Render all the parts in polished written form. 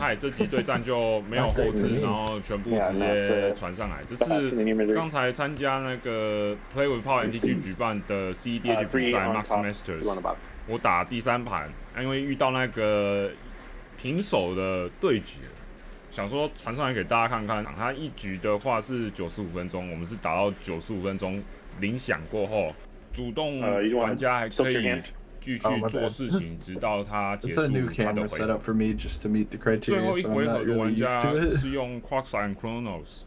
Ishai 这集对战就没有后置，然后全部直接传上来。这是刚才参加那个 Play with Power NTG 举办的 CEDH 比赛 Mox Masters， 我打第3盘，因为遇到那个平手的对决，想说传上来给大家看看。他一局的话是95分钟，我们是打到95分钟铃响过后，主动玩家还可以继续做事情，直到他结束他的回合。最后一回合的玩家是用 Kroxa and Kunoros，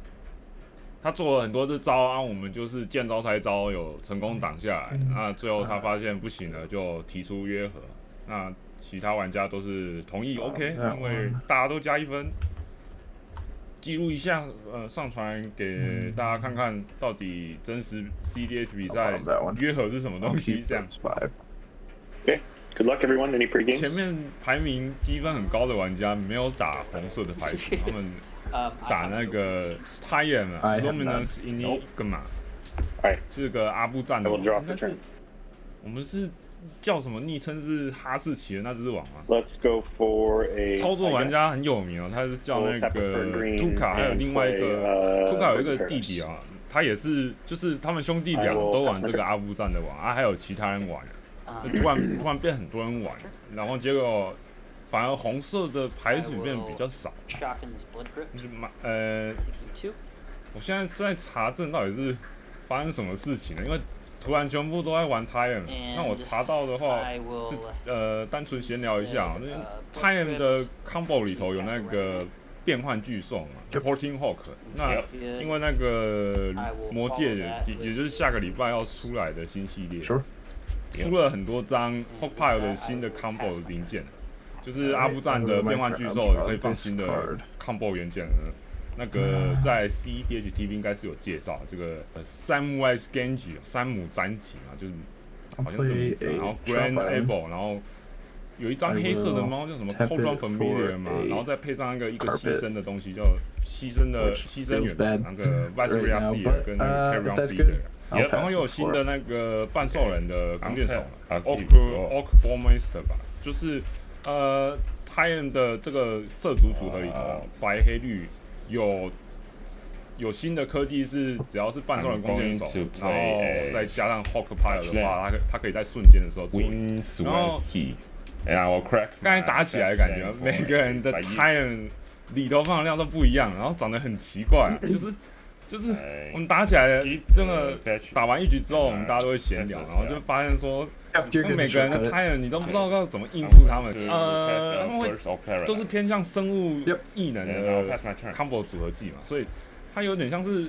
他做了很多这招啊，我们就是见招拆招，有成功挡下来。那最后他发现不行了，就提出约和。那其他玩家都是同意 OK， 因为大家都加1分。记录一下，上传给大家看看，到底真实 CEDH 比赛约和是什么东西？这样。Okay, good luck everyone. Any pre games? 前面排名积分很高的玩家没有打红色的牌子，他们打那个 Triton Luminous Enigma， 是个阿布赞的网，应该是我们是叫什么昵称是哈士奇的那只网吗 ？Let's go for a 操作玩家很有名哦，他是叫那个 Tuka， 还有另外一个 Tuka 有一个弟弟啊，他也是就是他们兄弟俩都玩这个阿布赞的网啊，还有其他人玩。突然变很多人玩，然后结果反而红色的牌组变得比较少。我现在是在查证到底是发生什么事情了，因为突然全部都在玩 Triton。那我查到的话，就单纯闲聊一下，那 Triton 的 combo 里头有那个变换巨兽嘛 ，Porting Hawk。那因为那个魔戒，也就是下个礼拜要出来的新系列。出了很多张 Hawkpile 的新的 combo 的零件，就是阿布赞的变换巨兽可以放新的 combo 元件。那个在 CEDH TV 应该是有介绍这个Samwise Genji 山姆詹吉嘛，就是好像这名字。然后 Grand Able， 然后有一张黑色的猫叫什么 Coldron Familiar 嘛，然后再配上一个牺牲的东西，叫牺牲员那个 Viceroy Seer 跟那个 Carrion Feeder。然后又有新的那个半兽人的弓箭手 ，Orc吧，就是Triton 的这个色族组合里头，白黑绿有新的科技是只要是半兽人弓箭手，然后再加上 Hawkpile 的话，它可以在瞬间的时候做。然后刚才打起来的感觉，每个人的 Triton 里头放的量都不一样，然后长得很奇怪，就是我们打起来，真的打完一局之后，我们大家都会闲聊，然后就发现说，每个人的 Triton 你都不知道要怎么应付他们，他们会都是偏向生物异能的 combo 组合技嘛，所以它有点像是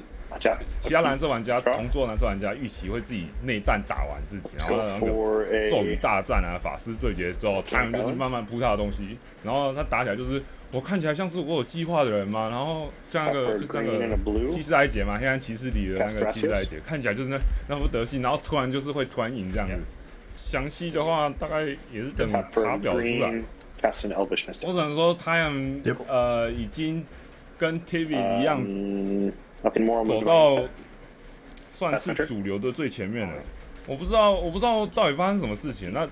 其他蓝色玩家同桌蓝色玩家预期会自己内战打完自己，然后那个咒语大战啊、法师对决之后，他们就是慢慢铺他的东西，然后他打起来就是。我看起来像是我有计划的人嘛，然后像就是那个西斯莱杰嘛，黑暗骑士里的那个西斯莱杰，看起来就是那副德性，然后突然会突然赢这样子。详细的话大概也是等卡表出来。我只能说他们已经跟 TV 一样，走到算是主流的最前面了。我不知道到底发生什么事情。那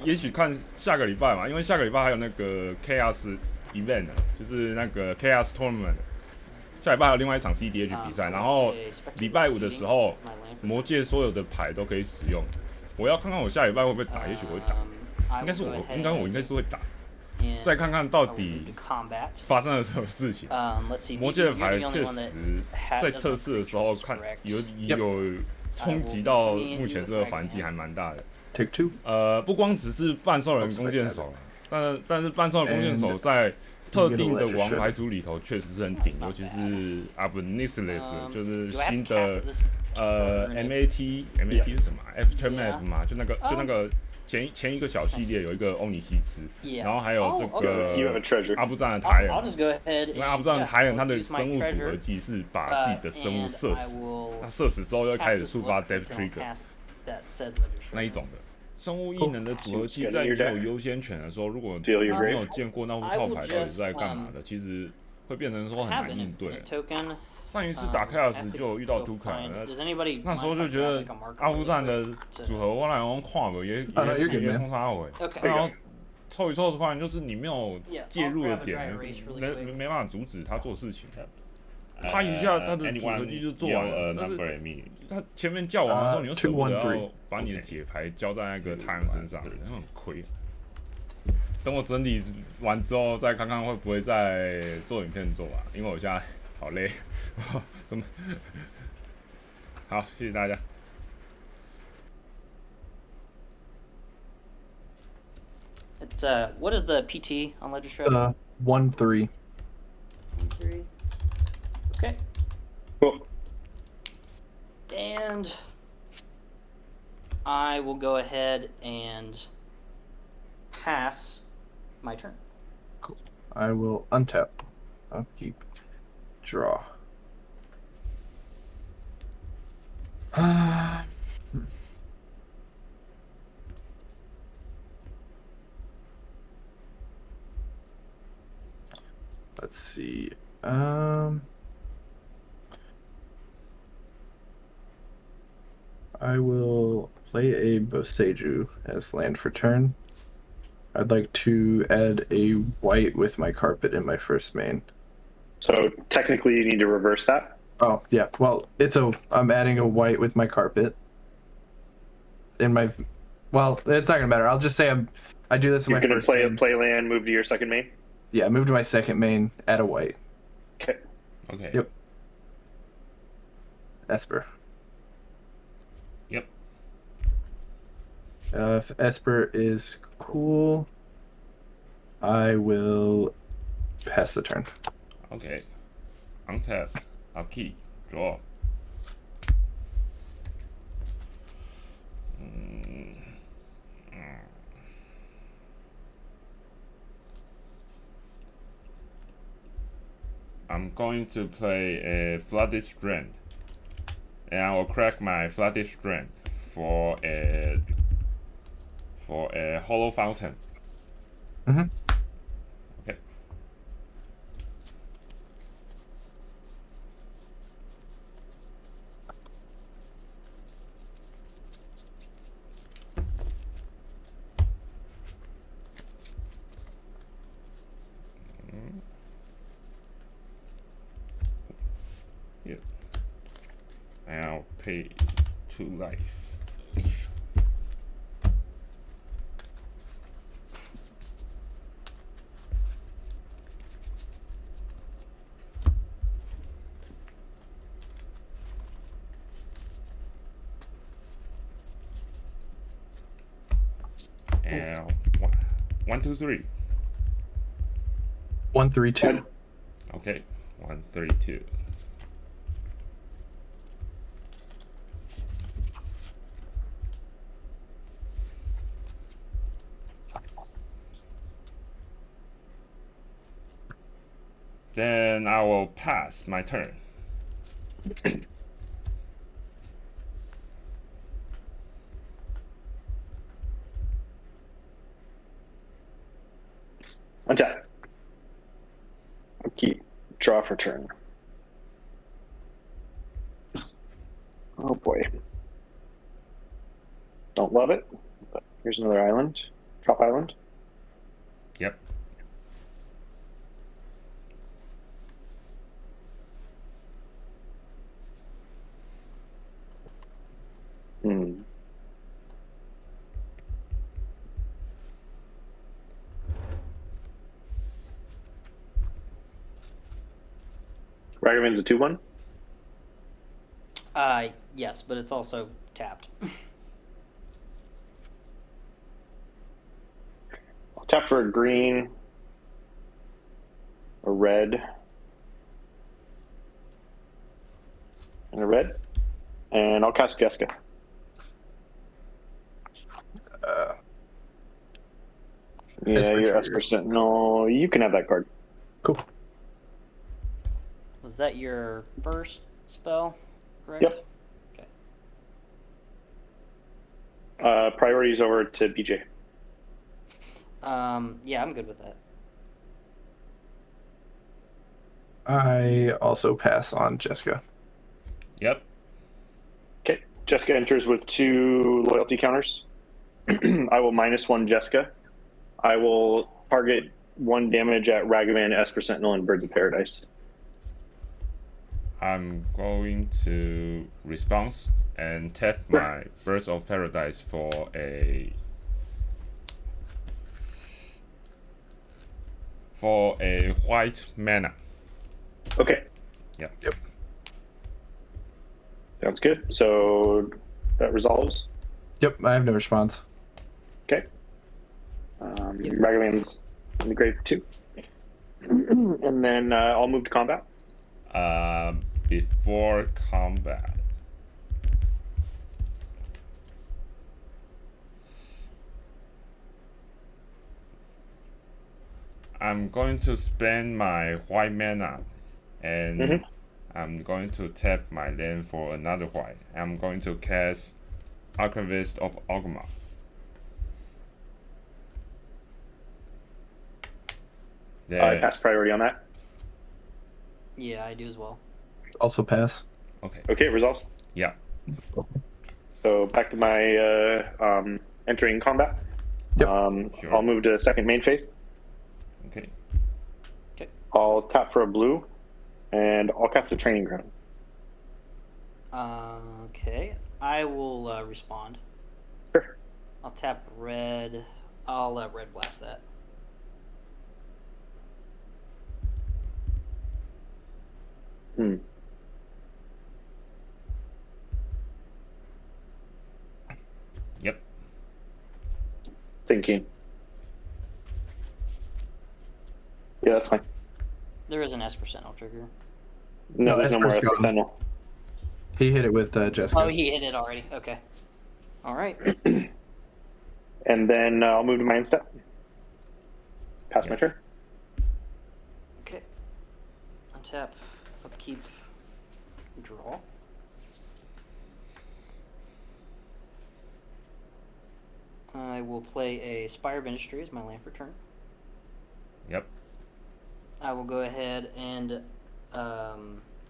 也许看下个礼拜嘛，因为下个礼拜还有那个 Chaos Event， 就是那个 Chaos Tournament， 下礼拜还有另外一场 CEDH 比赛，然后礼拜5的时候，魔界所有的牌都可以使用。我要看看我下礼拜会不会打，也许我会打，应该是会打，再看看到底发生了什么事情。魔界的牌确实在测试的时候看有冲击到目前这个环境还蛮大的。不光只是半兽人弓箭手。但是半兽人弓箭手在特定的王牌组里头确实是很顶，尤其是 Abnisles， 就是新的MAT 是什么 ？FMF 嘛，就那个前一个小系列有一个欧尼西兹，然后还有这个阿布赞的台人，因为阿布赞的台人他的生物组合技是把自己的生物射死，那射死之后又开始触发 Death Trigger 那一种的。生物异能的组合器在你有优先权的时候，如果没有见过那副套牌到底是在干嘛的，其实会变成说很难应对。上一次打 Chaos 就有遇到Tuka，那时候就觉得阿布赞的组合我来看过也冲杀我，然后凑一凑的话，就是你没有介入的点，没办法阻止他做事情。他一下他的组合技就做完了，但是他前面叫完的时候，你又舍不得要把你的解牌交在那个太阳身上，那很亏。等我整理完之后，再看看会不会再做影片做吧，因为我现在好累。好，谢谢大家。It's what is the PT on Ledger Shred? 1-3. 1-3. Okay. Cool. And I will go ahead and pass my turn. Cool. I will untap. Upkeep. Draw. Let's see. I will play a Boseiju as land for turn. I'd like to add a white with my carpet in my first main. So technically, you need to reverse that. Oh yeah. Well, I'm adding a white with my carpet. In my, well, it's not gonna matter. I'll just say I do this in my first. You're gonna play land, move to your second main. Yeah, move to my second main, add a white. Okay. Okay. Yep. Esper. Yep. If Esper is cool, I will pass the turn. Okay. Untap. Upkeep. Draw. I'm going to play a Flooded Strand, and I will crack my Flooded Strand for a Hollow Fountain. Mm-hmm. Okay. Yep. And I'll pay 2 life. And 1, 2, 3. 1-3-2. Okay, 1, 3, 2. Then I will pass my turn. Untap. Upkeep. Draw for turn. Oh boy. Don't love it, but here's another island. Drop island. Yep. Ragavan's a 2/1. Yes, but it's also tapped. I'll tap for a green, a red, and a red, and I'll cast Jeska. Yeah, you're Esper Sentinel. You can have that card. Cool. Was that your first spell, correct? Yep. Okay. Priorities over to BJ. Yeah, I'm good with that. I also pass on Jeska. Yep. Okay, Jeska enters with 2 loyalty counters. I will -1 Jeska. I will target 1 damage at Ragavan, Esper Sentinel, and Birds of Paradise. I'm going to response and tap my Birds of Paradise for a white mana. Okay. Yeah. Yep. Sounds good. So that resolves. Yep, I have no response. Okay. Ragavan's in the grave too. And then I'll move to combat. Before combat, I'm going to spend my white mana, and I'm going to tap my land for another white. I'm going to cast Archivist of Ogma. I pass priority on that. Yeah, I do as well. Also pass. Okay. Okay, resolves. Yeah. So back to my entering combat. Yep. Sure. I'll move to second main phase. Okay. Okay. I'll tap for a blue, and I'll cast a training ground. Okay. I will respond. Sure. I'll tap red. I'll let red blast that. Yep. Thinking. Yeah, that's fine. There is an Esper Sentinel trigger. No, there's no more Esper's Esper gone. Sentinel. He hit it with Jeska. Oh, he hit it already. Okay. All right. And then I'll move to my end step. Pass my turn. Okay. Untap, upkeep, draw. I will play a Spire of Industry as my land for turn. Yep. I will go ahead and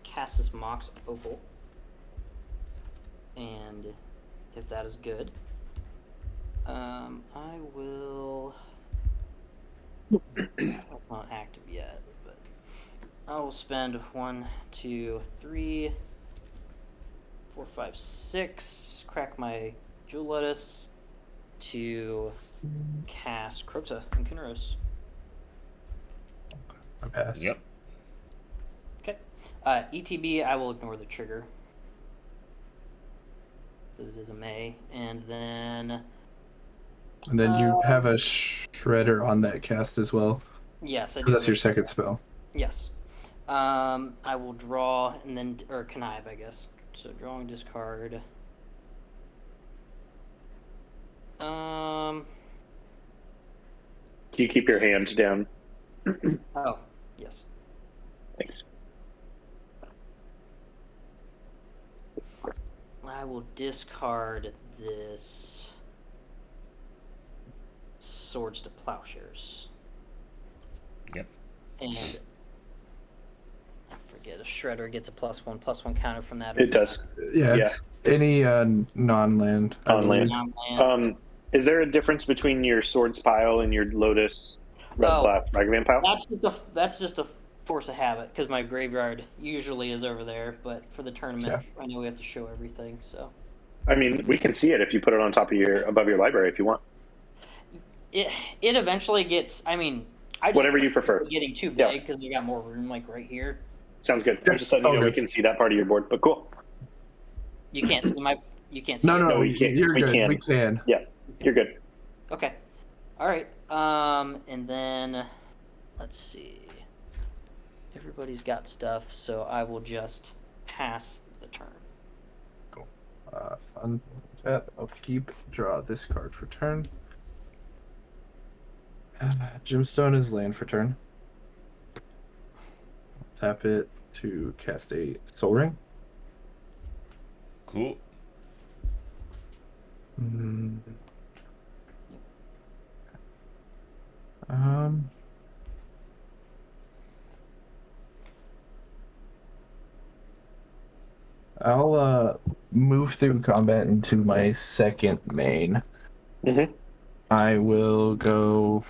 cast this Mox Opal. And if that is good, I will... It's not active yet, but I will spend 1, 2, 3, 4, 5, 6, crack my Jewel Lettuce to cast Kroxa and Kunoros. I pass. Yep. Okay. ETB, I will ignore the trigger. Because it is a May. And then... And then you have a Shredder on that cast as well. Yes, I do. Because that's your second spell. Yes. I will draw and then... Or connive, I guess. So drawing, discard. Do you keep your hand down? Oh, yes. Thanks. I will discard this Swords to Plowshares. Yep. And I forget if Shredder gets a +1/+1 counter from that. It does. Yeah, it's any non-land. On-land. Non-land. Is there a difference between your swords pile and your Lotus Red Blast Ragavan pile? That's just a force of habit because my graveyard usually is over there, but for the tournament, I know we have to show everything. So, I mean, we can see it if you put it on top of above your library if you want. It eventually gets. I mean, Whatever you prefer. Getting too big because we got more room, like right here. Sounds good. I'm just letting you know we can see that part of your board, but cool. You can't see my. You can't see. No, you can't. You're We good. can. We can. Yeah, you're good. Okay. All right. And then let's see. Everybody's got stuff, so I will just pass the turn. Cool. Fun chat. I'll keep draw this card for turn. Gemstone is land for turn. Tap it to cast a Soul Ring. Cool. I'll move through combat into my second main. Mm-hmm. I will go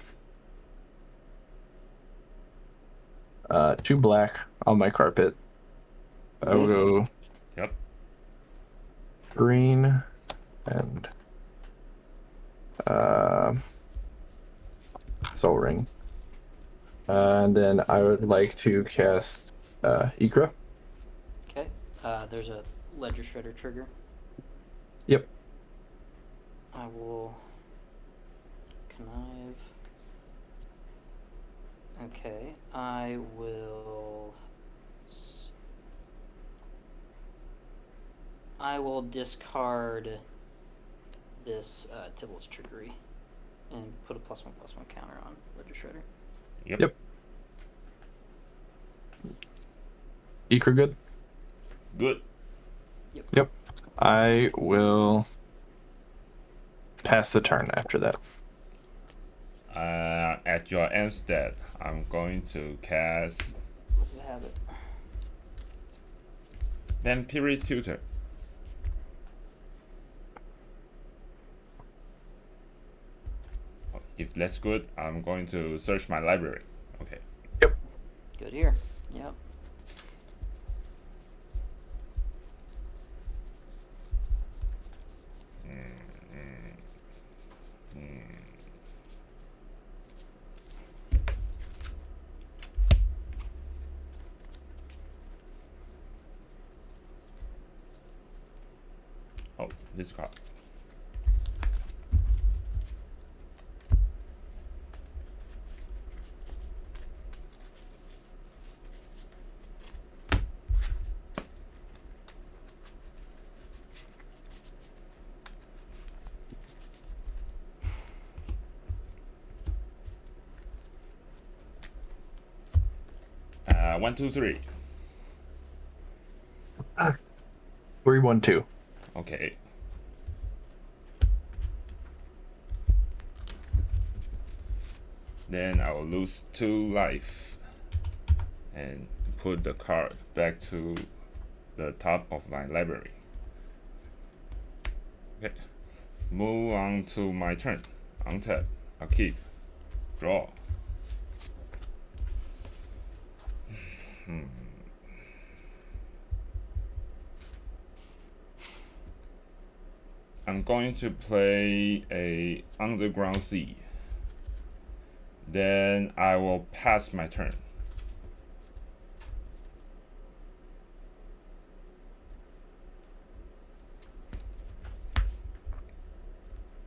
2 black on my carpet. I will go Yep. green and Soul Ring. And then I would like to cast Ikra. Okay. There's a Ledger Shredder trigger. Yep. I will connive. Okay. I will discard this Tibble's trickery and put a +1/+1 counter on Ledger Shredder. Yep. Ikra good? Good. Yep. I will pass the turn after that. At your end step, I'm going to cast You have it. Vampiric Tutor. If that's good, I'm going to search my library. Okay. Yep. Good here. Yep. Oh, this card. One, two, three. 3, 1, 2. Okay. Then I will lose 2 life and put the card back to the top of my library. Okay. Move on to my turn. Untap. I'll keep. Draw. I'm going to play a Underground Sea. Then I will pass my turn.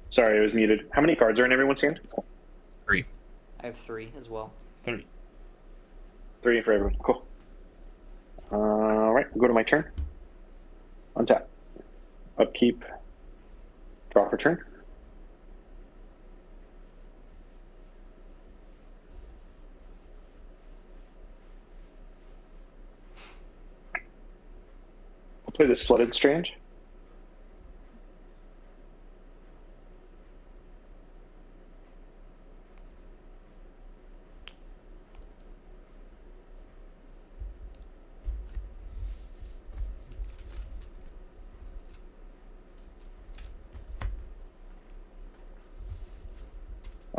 Sorry, I was muted. How many cards are in everyone's hand? 3. I have 3 as well. 3. 3 for everyone. Cool. All right, we'll go to my turn. Untap. Upkeep. Draw for turn. I'll play this Flooded Strand.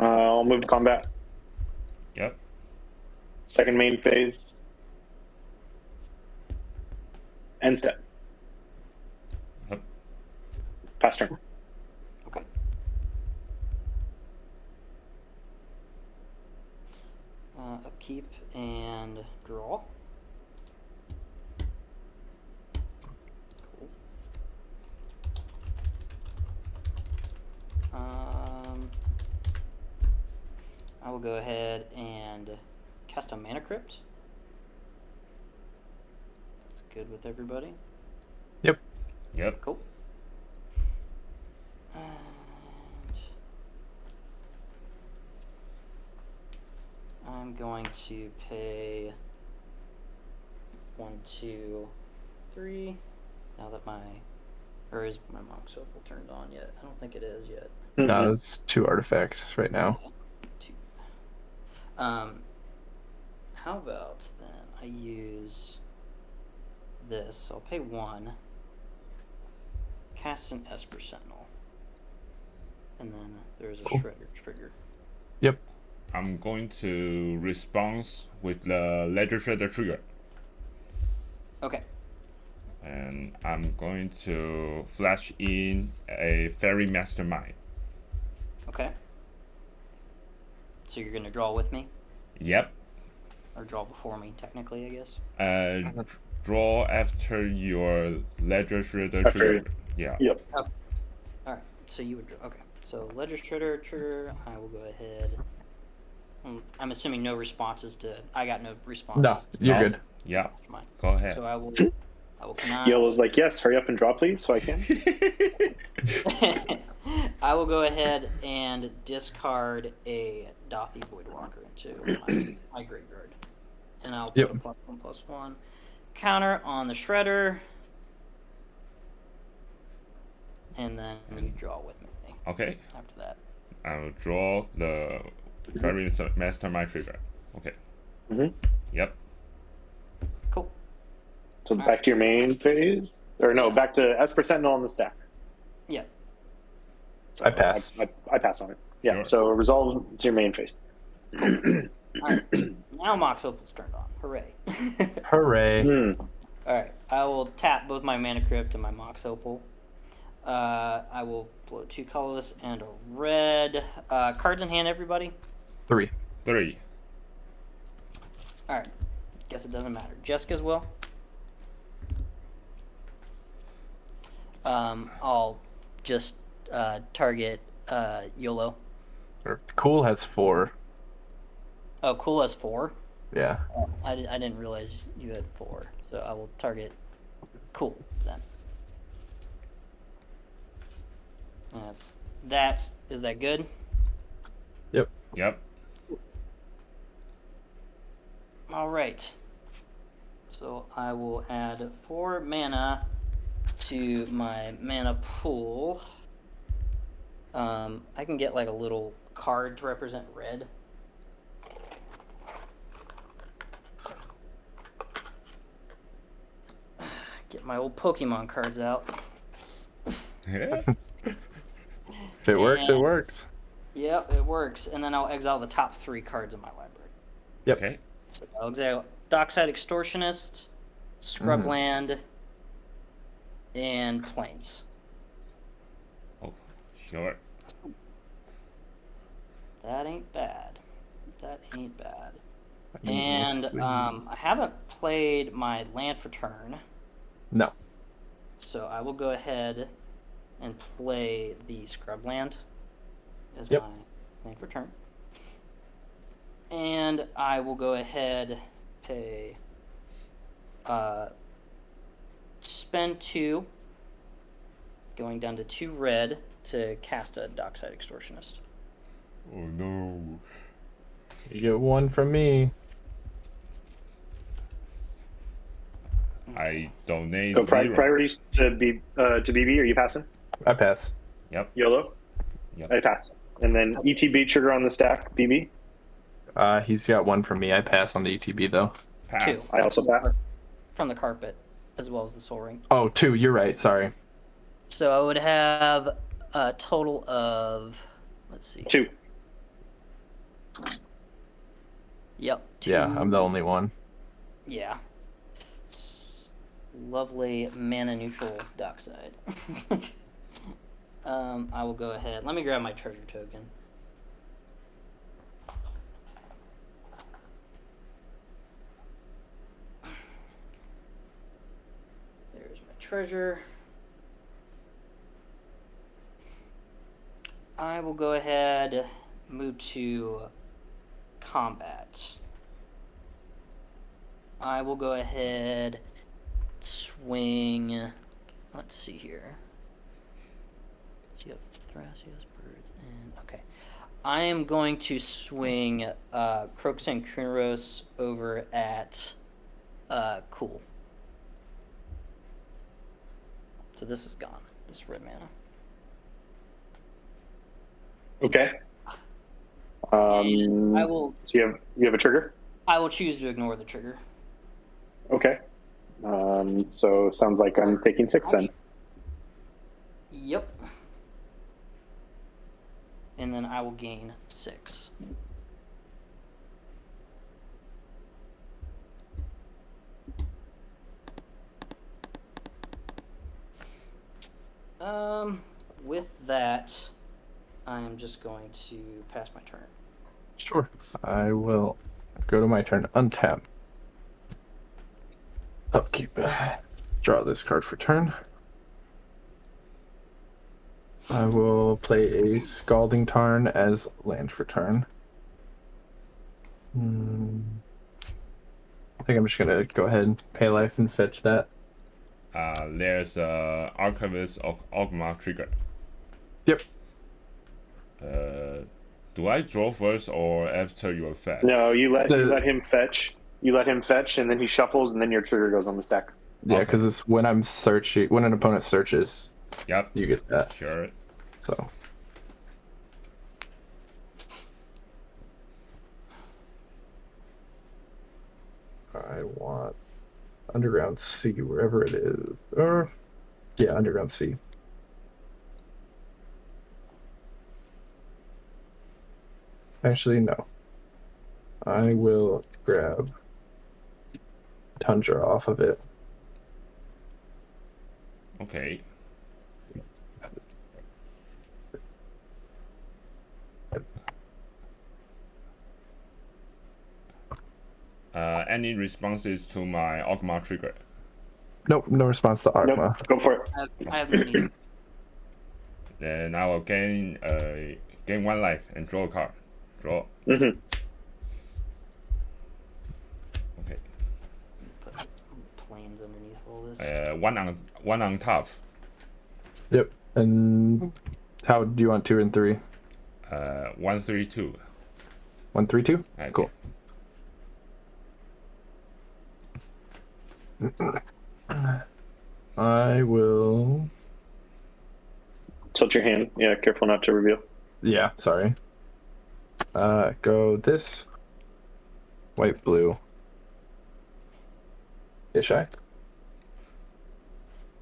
I'll move to combat. Yep. Second main phase. End step. Yep. Pass turn. Okay. Upkeep and draw. Cool. I will go ahead and cast a Mana Crypt. That's good with everybody. Yep. Yep. Cool. And I'm going to pay 1, 2, 3. Now that is my Mox Opal turned on yet? I don't think it is yet. No, it's 2 artifacts right now. 2. How about then I use this? So I'll pay 1. Cast an Esper Sentinel. And then there's a Shredder trigger. Yep. I'm going to respond with the Ledger Shredder trigger. Okay. And I'm going to flash in a Fairy Mastermind. Okay. So you're gonna draw with me? Yep. Or draw before me, technically, I guess. Draw after your Ledger Shredder trigger. Yeah. Yep. Okay. All right. So you would draw. Okay. So Ledger Shredder trigger. I will go ahead. I'm assuming no responses to. I got no responses. No, you're good. Yeah. Go ahead. So I will cannot. Yellow's like, yes, hurry up and draw, please, so I can. I will go ahead and discard a Dothy Voidwalker into my graveyard. And I'll put a +1/+1 counter on the Shredder. And then you draw with me. Okay. After that. I'll draw the Fairy Mastermind trigger. Okay. Mm-hmm. Yep. Cool. So back to your main phase? Or no, back to Esper Sentinel on the stack. Yeah. So I pass. I pass on it. Yeah, Sure. so resolve, it's your main phase. Alright. Now Mox Opal's turned on. Hooray. Hooray. Alright. I will tap both my Mana Crypt and my Mox Opal. I will blow 2 colorless and a red. Cards in hand, everybody? 3. 3. Alright. Guess it doesn't matter. Jeska as well? I'll just target YOLO. Cool has 4. Oh, Cool has 4? Yeah. I didn't realize you had 4. So I will target Cool then. Is that good? Yep. Alright. So I will add 4 mana to my mana pool. I can get like a little card to represent red. Get my old Pokemon cards out. Yeah. If it works, it works. Yep, it works. And then I'll exile the top 3 cards in my library. Yep. Okay. So I'll exile Dockside Extortionist, Scrubland, and Plains. Oh, sure. That ain't bad. That ain't bad. And I haven't played my land for turn. No. So I will go ahead and play the Scrubland as Yep. my land for turn. And I will go ahead, pay, spend 2, going down to 2 red to cast a Dockside Extortionist. Oh no. You get 1 from me. I donate. So 0. priorities to BB, are you passing? I pass. Yep. YOLO? Yep. I pass. And then ETB trigger on the stack, BB? He's got 1 from me. I pass on the ETB though. Pass. 2. I also pass. From the carpet, as well as the Soul Ring. Oh, 2. You're right. Sorry. So I would have a total of, let's see. 2. Yep. 2. Yeah, I'm the only one. Yeah. Lovely mana neutral Dockside. I will go ahead. Let me grab my treasure token. There's my treasure. I will go ahead, move to combat. I will go ahead, swing. Let's see here. So you have Thrasios, birds, and okay. I am going to swing Kroxa and Kunoros over at Cool. So this is gone. This red mana. Okay. And I will. So you have a trigger? I will choose to ignore the trigger. Okay. So sounds like I'm taking 6 then. Yep. And then I will gain 6. With that, I am just going to pass my turn. Sure. I will go to my turn. Untap. Upkeep. Draw this card for turn. I will play a Scalding Tarn as land for turn. I think I'm just gonna go ahead and pay life and fetch that. There's Archivist of Ogma trigger. Yep. Do I draw first or after your fetch? No, you let him fetch. You let him fetch, and then he shuffles, and then your trigger goes on the stack. Yeah, because it's when I'm searching. When an opponent searches. Yep. You get that. Sure. So. I want Underground C, wherever it is. Or, yeah, Underground C. Actually, no. I will grab Tundra off of it. Okay. Any responses to my Ogma trigger? Nope, no response to Ogma. Nope, go for it. I have no need. Then I will gain 1 life and draw a card. Draw. Mm-hmm. Okay. Put planes underneath all this. One on top. Yep. And how do you want 2 and 3? 1, 3, 2. 1, 3, 2? Okay. Cool. I will. Tilt your hand. Yeah, careful not to reveal. Yeah, sorry. Go this. White, blue. Ishai.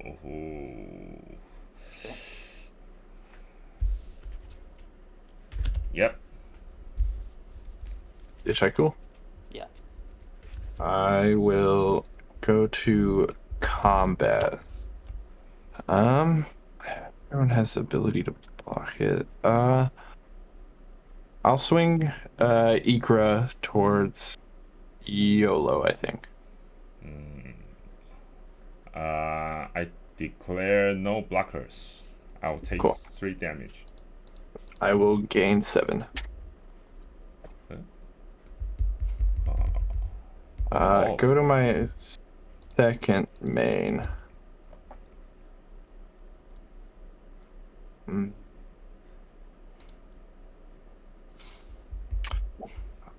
Ooh. Yep. Ishai, cool. Yeah. I will go to combat. Everyone has the ability to block it. I'll swing Ikra towards YOLO, I think. I declare no blockers. I'll take Cool. 3 damage. I will gain 7. Go to my second main.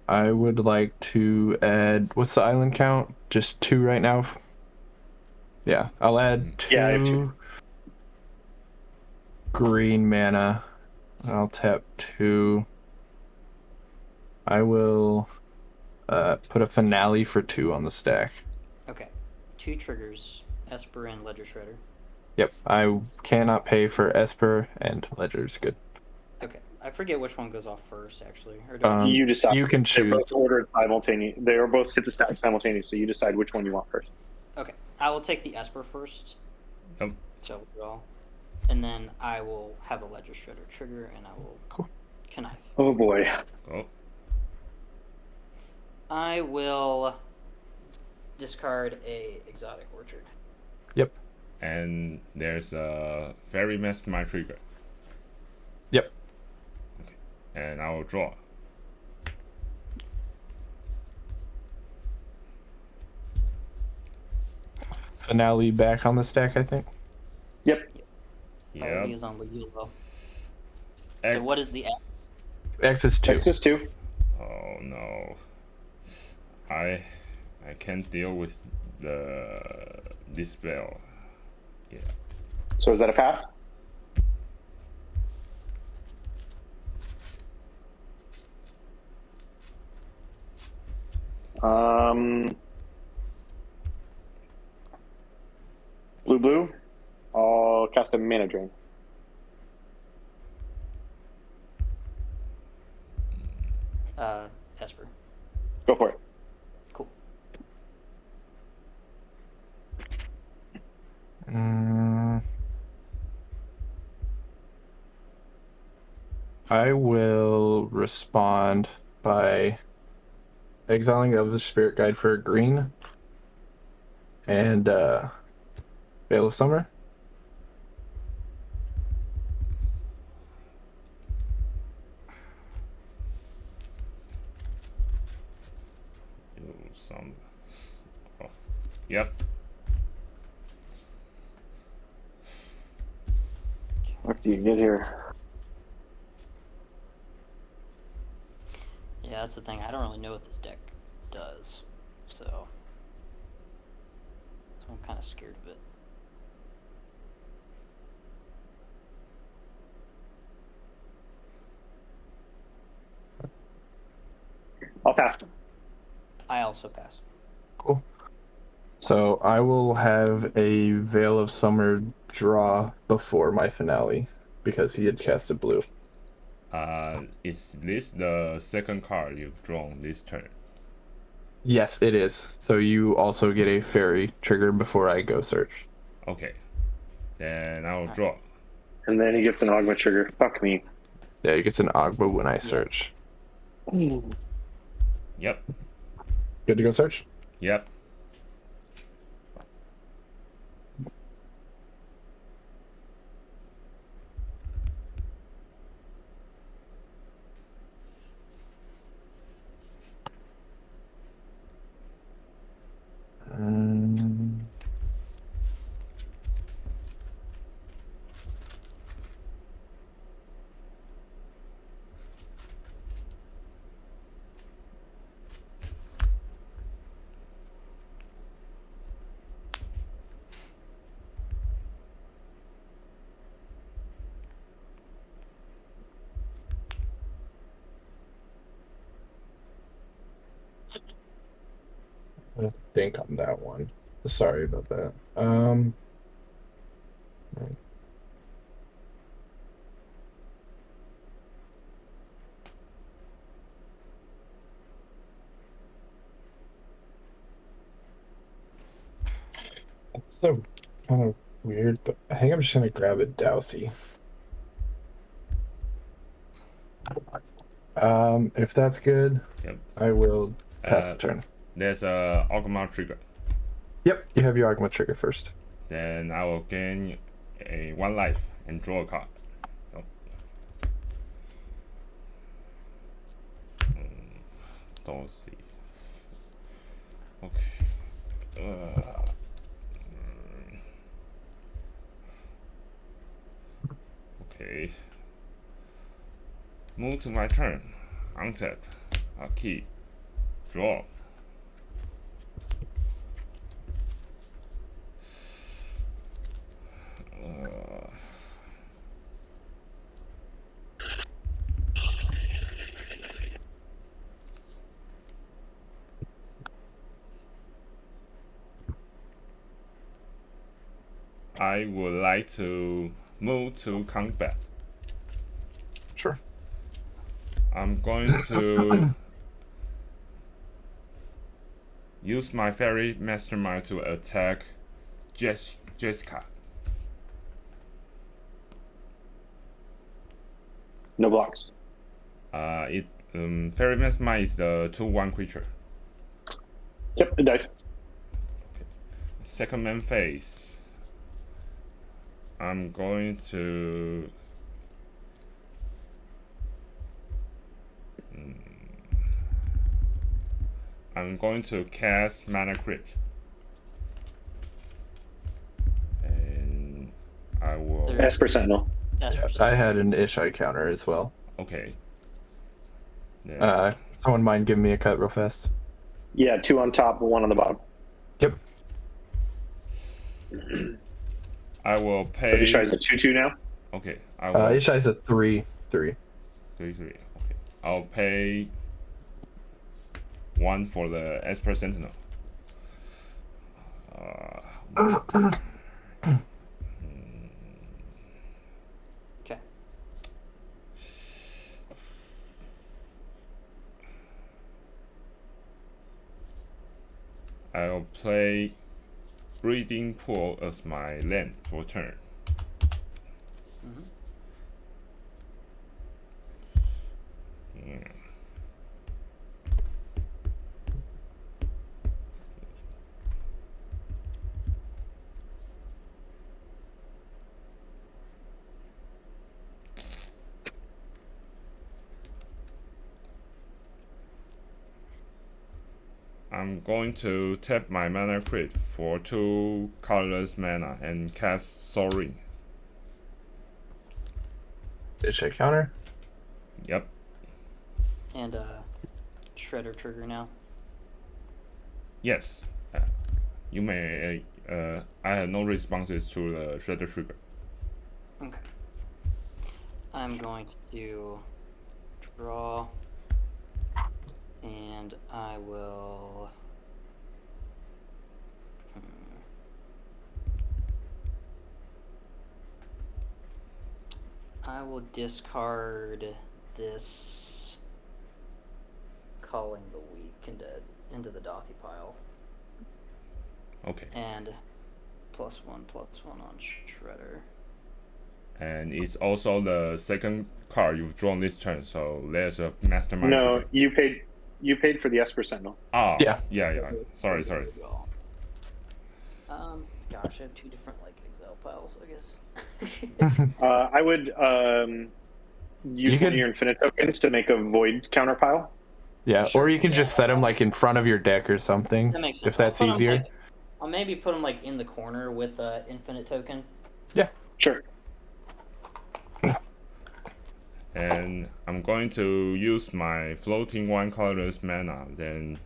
I would like to add. What's the island count? Just 2 right now. Yeah, I'll add 2 Yeah, I have 2. green mana. I'll tap 2. I will put a finale for 2 on the stack. Okay. 2 triggers. Esper and Ledger Shredder. Yep, I cannot pay for Esper and Ledger's good. Okay. I forget which one goes off first, actually. Or do I- You decide. You can They're choose. both ordered simultaneous. They are both hit the stack simultaneously. You decide which one you want first. Okay. I will take the Esper first. Yep. So draw. And then I will have a Ledger Shredder trigger, and I will connive. Oh boy. Oh. I will discard a Exotic Orchard. Yep. And there's a Fairy Mastermind trigger. Yep. Okay. And I will draw. Finale back on the stack, I think. Yep. Already Yeah. is on Legulo. So what is the X? X is 2. X is 2. Oh no. I can't deal with this spell. Yeah. So is that a pass? Blue. I'll cast a mana drain. Esper. Go for it. Cool. I will respond by exiling the Spirit Guide for a green and Veil of Summer. Yep. What do you get here? Yeah, that's the thing. I don't really know what this deck does, so I'm kind of scared of it. I'll pass. I also pass. Cool. So I will have a Veil of Summer draw before my finale because he had casted blue. Is this the second card you've drawn this turn? Yes, it is. So you also get a fairy trigger before I go search. Okay. Then I'll draw. And then he gets an Ogma trigger. Fuck me. Yeah, he gets an Ogba when I search. Yep. Good to go search? Yep. I think on that one. Sorry about that. It's so kind of weird, but I think I'm just gonna grab a Douthie. If that's good, Yep. I will pass the turn. There's a Ogma trigger. Yep, you have your Ogma trigger first. Then I will gain a 1 life and draw a card. Oh. Don't see. Okay. Okay. Move to my turn. Untap. Key. Draw. I would like to move to combat. Sure. I'm going to use my fairy mastermind to attack Jeska. No blocks. Fairy mastermind is the 2/1 creature. Yep, it dies. Okay. Second main phase. I'm going to cast Mana Crypt. And I will Esper Sentinel. I had an Ishai counter as well. Okay. Someone mind giving me a cut real fast? Yeah, 2 on top, 1 on the bottom. Yep. I will pay. So Ishai's a 2/2 now? Okay. I will Ishai's a 3/3. 3/3. Okay. I'll pay 1 for the Esper Sentinel. Okay. I'll play Breeding Pool as my land for turn. I'm going to tap my mana crit for 2 colorless mana and cast Soaring. Ishai counter. Yep. And Shredder trigger now. Yes. You may. I have no responses to the Shredder trigger. Okay. I'm going to draw, and I will. I will discard this, calling the weak into the Dothy pile. Okay. And +1/+1 on Shredder. And it's also the second card you've drawn this turn, so there's a mastermind. No, you paid for the Esper Sentinel. Ah, yeah. Sorry. Gosh, I have 2 different exile piles, I guess. I would use one of your infinite tokens to make a void counter pile. Yeah, Sure. or you can just set them in front of your deck or something. That makes sense. If that's easier. I'll maybe put them in the corner with infinite token. Yeah. Sure. And I'm going to use my floating 1 colorless mana, then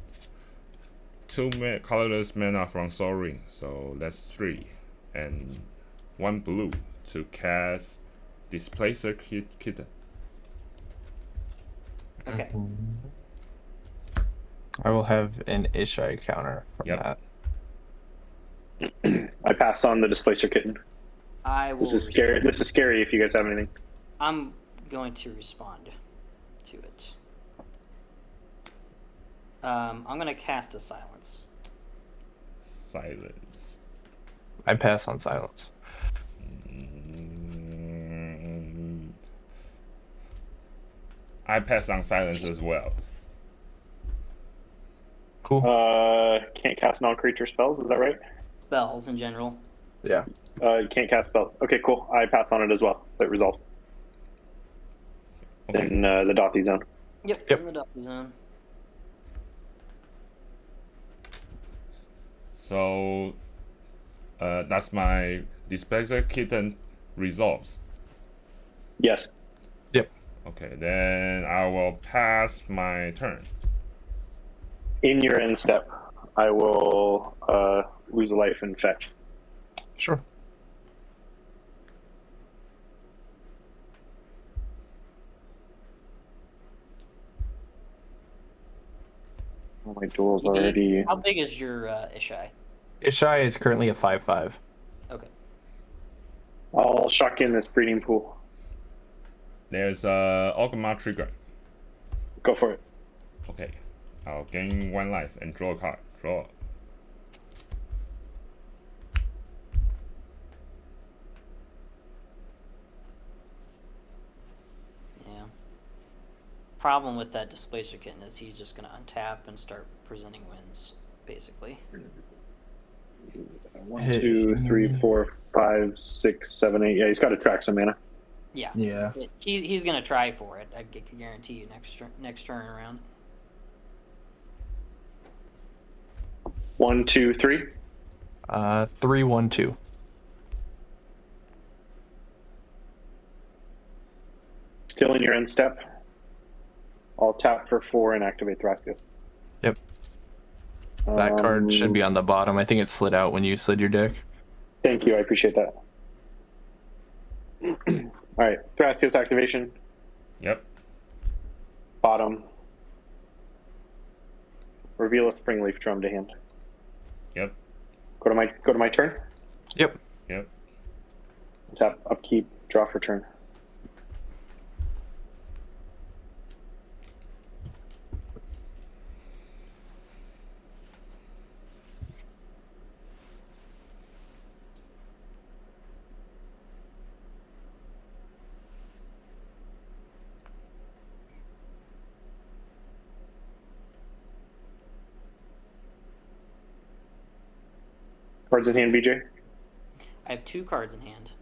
2 colorless mana from Soaring, so that's 3, and 1 blue to cast Displacer Kitten. Okay. I will have an Ishai counter from that. I pass on the Displacer Kitten. I will. This is scary. This is scary if you guys have anything. I'm going to respond to it. I'm going to cast a Silence. Silence. I pass on Silence. I pass on Silence as well. Cool. Can't cast non-creature spells. Is that right? Spells in general. Yeah. You can't cast spells. Okay, cool. I pass on it as well. That resolves. Okay. In the Dothy zone. Yep. Yep. In the Dothy zone. So that's my Displacer Kitten resolves. Yes. Yep. Okay, then I will pass my turn. In your end step, I will lose a life and fetch. Sure. Oh, my duel's already. How big is your Ishai? Ishai is currently a 5/5. Okay. I'll shock in this breeding pool. There's a Ogma trigger. Go for it. Okay, I'll gain 1 life and draw a card. Draw. Yeah. Problem with that Displacer Kitten is he's just going to untap and start presenting wins, basically. 1, 2, 3, 4, 5, 6, 7, 8. Yeah, he's got to track some mana. Yeah. Yeah. He's going to try for it. I can guarantee you next turn around. 1, 2, 3. 3, 1, 2. Still in your end step. I'll tap for 4 and activate Thrasios. Yep. That card should be on the bottom. I think it slid out when you slid your deck. Thank you. I appreciate that. All right. Thrasios activation. Yep. Bottom. Reveal a Springleaf Drum to hand. Yep. Go to my turn. Yep. Yep. Tap upkeep. Draw for turn. Cards in hand, BJ. I have 2 cards in hand.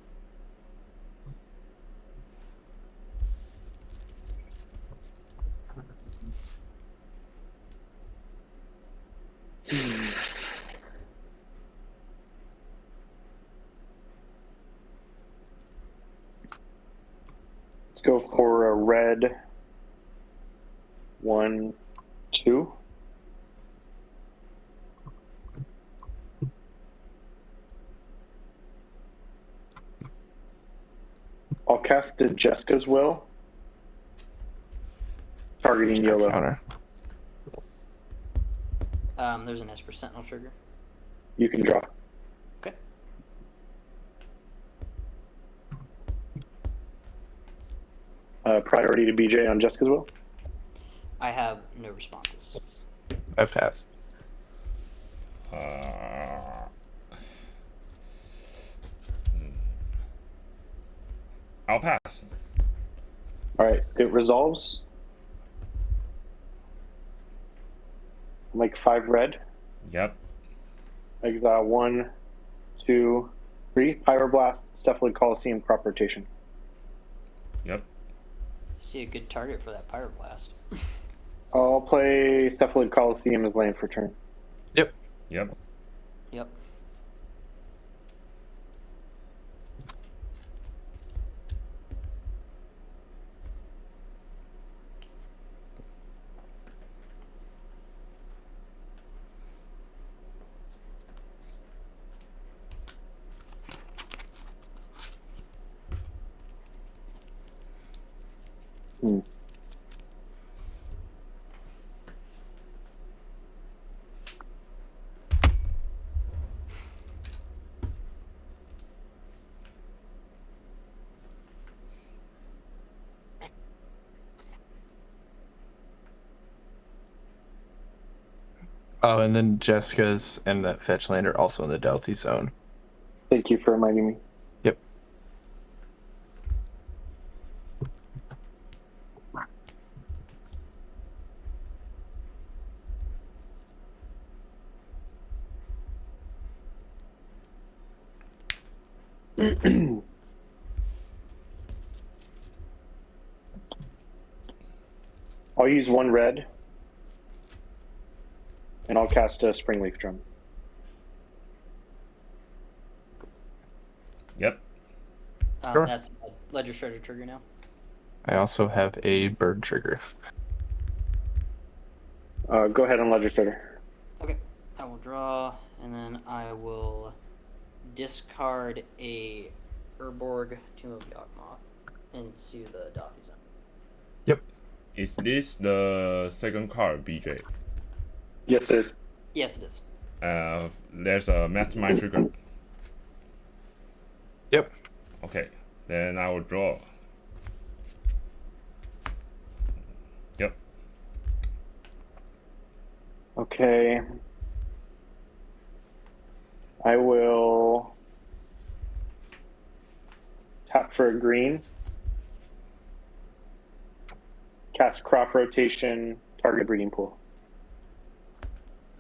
Let's go for a red 1, 2. I'll cast the Jeska's Will, targeting YOLO. Counter. There's an Esper Sentinel trigger. You can draw. Okay. Priority to BJ on Jeska's Will. I have no responses. I pass. I'll pass. All right, it resolves. Like 5 red. Yep. Exile 1, 2, 3. Pyroblast, Cephalid Coliseum, crop rotation. Yep. See a good target for that Pyroblast. I'll play Cephalid Coliseum as land for turn. Yep. Yep. Yep. Oh, and then Jeska's and that fetch land are also in the Delphi zone. Thank you for reminding me. Yep. I'll use 1 red. And I'll cast a Springleaf Drum. Yep. Sure. That's a Ledger Shredder trigger now. I also have a bird trigger. Go ahead and Ledger Shredder. Okay. I will draw, and then I will discard a Urborg, Tomb of Yawgmoth into the Dathi zone. Yep. Is this the second card, BJ? Yes, it is. Yes, it is. There's a Mastermind trigger. Yep. Okay. Then I will draw. Yep. Okay. I will tap for a green. Cast crop rotation, target breeding pool.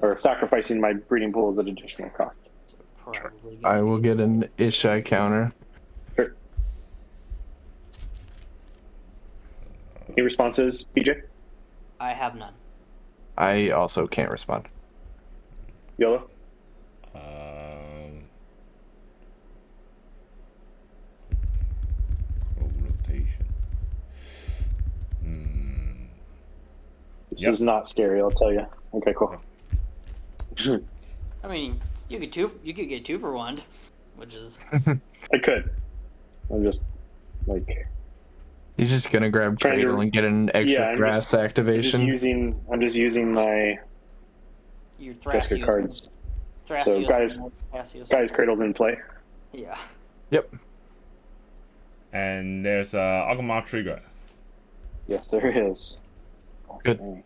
Or sacrificing my breeding pool as an additional cost. So probably I will get an Ishai counter. Sure. Any responses, BJ? I have none. I also can't respond. YOLO? Rotation. This is not scary, I'll tell you. Okay, cool. I mean, you could get 2 for 1, which is. I could. I'm just like. He's just gonna grab Trying to- Cradle and get an extra grass activation. I'm just using my Your Jeska Thrasios. cards. Thrasios So, guys- and Thrasios. Guys, Cradle's in play. Yeah. Yep. And there's a Agumar trigger. Yes, there is. Good. Okay.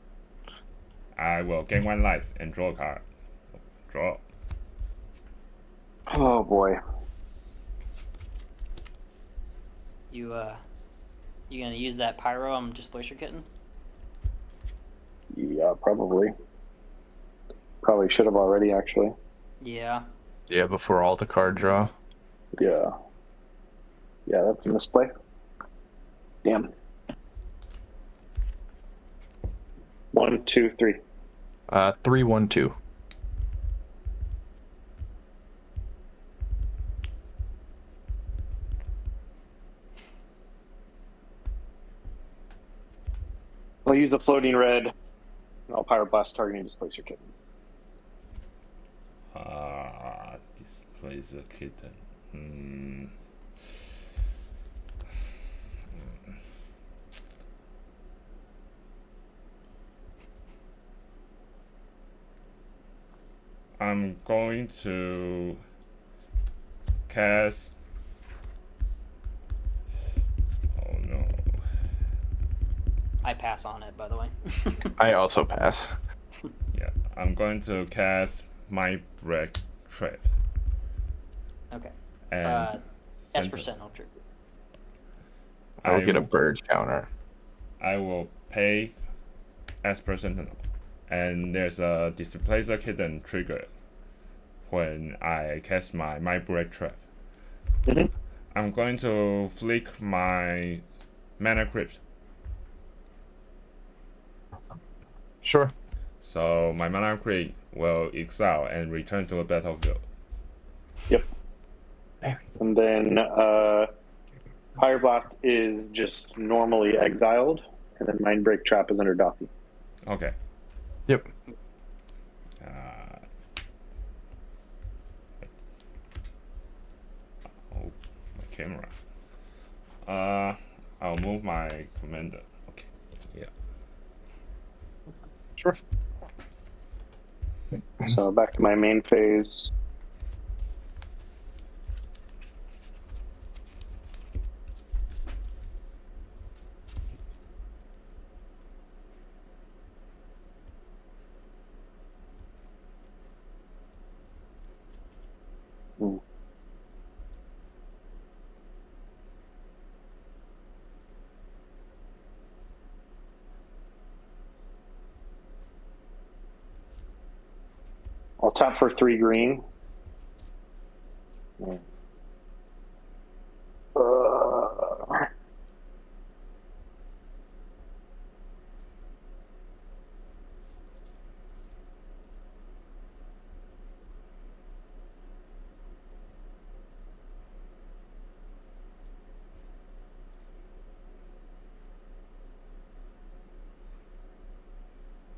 I will gain 1 life and draw a card. Draw. Oh boy. You gonna use that Pyro on Displacer Kitten? Yeah, probably. Probably should have already, actually. Yeah. Yeah, before all the card draw. Yeah. Yeah, that's a misplay. Damn. 1, 2, 3. 3-1-2. floating red. I'll Pyroblast targeting Displacer Kitten. Displacer Kitten. I'm going to cast. Oh no. I pass on it, by the way. I also pass. Yeah, I'm going to cast my break trap. Okay. And Esper Sentinel trigger. I'll get a bird counter. I will pay Esper Sentinel. And there's a Displacer Kitten trigger when I cast my break trap. Mm-hmm. I'm going to flick my Mana Crypt. Sure. So my Mana Crypt will exile and return to a battlefield. Yep. And then Pyroblast is just normally exiled, and then Mindbreak Trap is under Doffy. Okay. Yep. Oh, my camera. I'll move my commander. Okay. Yeah. Sure. So back to my main phase. I'll tap for 3 green.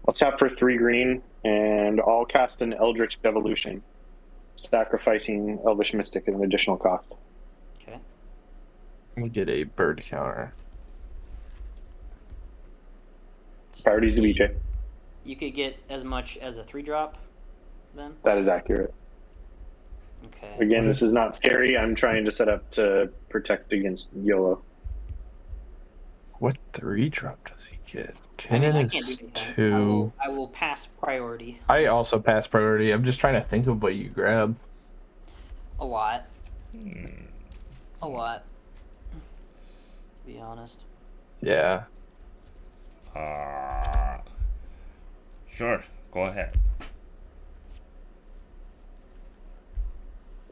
I'll tap for 3 green, and I'll cast an Eldritch Evolution, sacrificing Elvish Mystic at an additional cost. Okay. We get a bird counter. Priorities of EJ. You could get as much as a 3-drop, then? That is accurate. Okay. Again, this is not scary. I'm trying to set up to protect against YOLO. What 3-drop does he get? I mean, Cannon I is can't do anything. 2. I will pass priority. I also pass priority. I'm just trying to think of what you grab. A lot. A lot. To be honest. Yeah. Sure. Go ahead.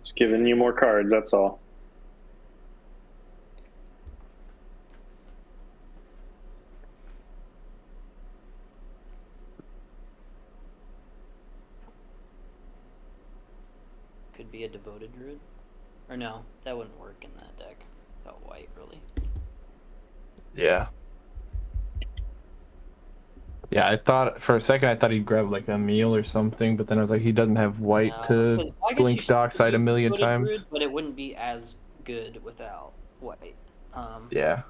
Just giving you more cards, that's all. Could be a Devoted Druid. Or no, that wouldn't work in that deck. Without white, really. Yeah. Yeah, I thought for a second I thought he'd grab like a meal or something, but then I was like, he doesn't have white No, to blink Dockside a million times. Druid, but it wouldn't be as good without white. Yeah.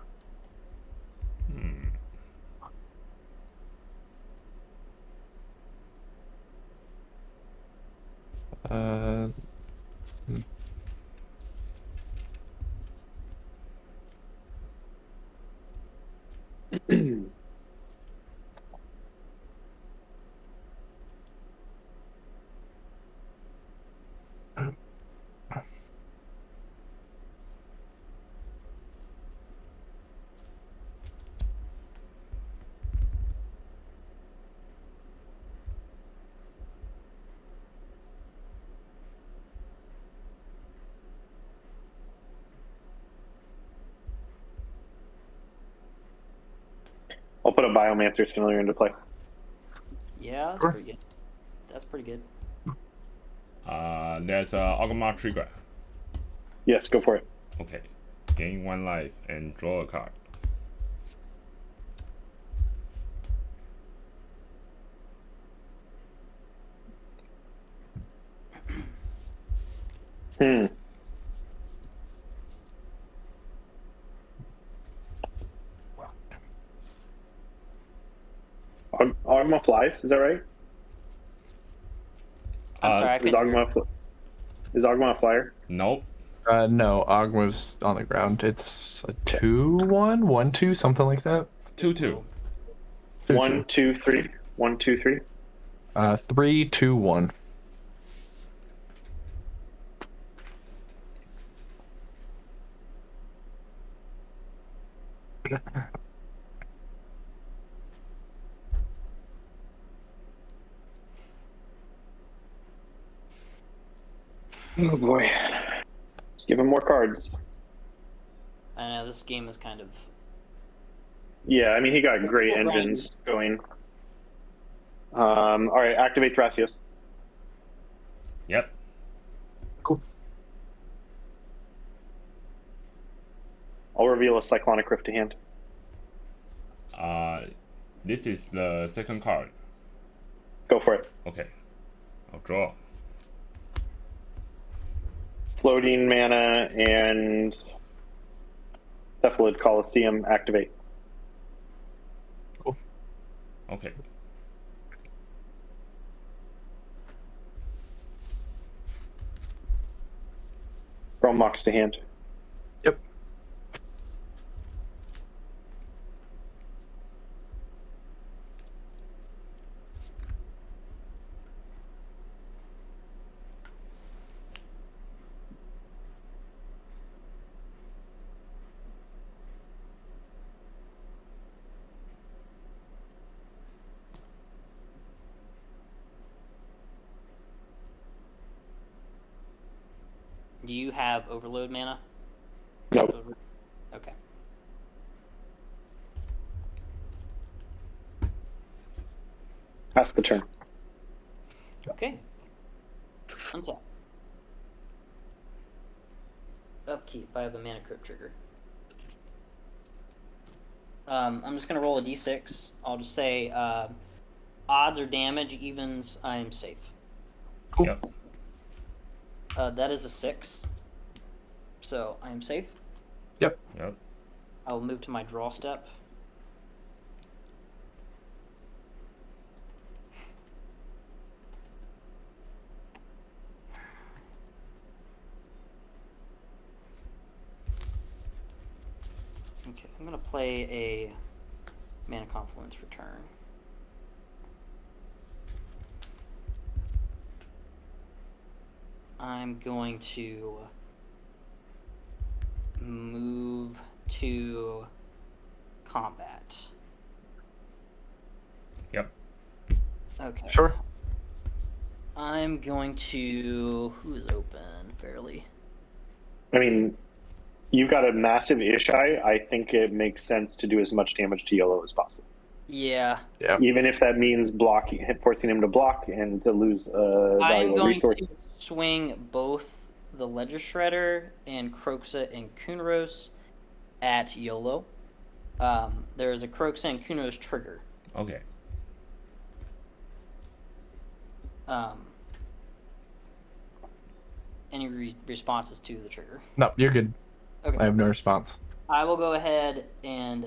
I'll put a Biomancer Familiar into play. Yeah, that's Sure. pretty good. That's pretty good. There's a Ogma trigger. Yes, go for it. Okay. Gain 1 life and draw a card. Hmm. Ogma flies, is that right? I'm sorry, I couldn't. Is Ogma a flyer? Nope. No, Ogma's on the ground. It's a 2-1, 1-2, something like that. 2-2. 1, 2, 3. 1, 2, 3. 3, 2, 1. Oh boy. Let's give him more cards. I know this game is kind of. Yeah, I mean, he got great engines going. All right, activate Thrasios. Yep. Cool. I'll reveal a Cyclonic Rift to hand. This is the second card. Go for it. Okay. I'll draw. Floating mana and Cephalid Coliseum activate. Cool. Okay. Throw Mox to hand. Yep. Do you have overload mana? Nope. Okay. Pass the turn. Okay. Untap. Upkeep. I have a mana crypt trigger. I'm just gonna roll a d6. I'll just say odds or damage, evens, I am safe. Cool. Yep. That is a 6. So I am safe. Yep. Yep. I will move to my draw step. Okay, I'm gonna play a Mana Confluence for turn. I'm going to move to combat. Yep. Okay. Sure. I'm going to... Who's open fairly? I mean, you've got a massive Ishai. I think it makes sense to do as much damage to yellow as possible. Yeah. Yeah. Even if that means blocking, forcing him to block and to lose a I'm valuable going resource. to swing both the Ledger Shredder and Kroxa and Kunoros at YOLO. There is a Kroxa and Kunoros trigger. Okay. Any responses to the trigger? No, you're good. Okay. I have no response. I will go ahead and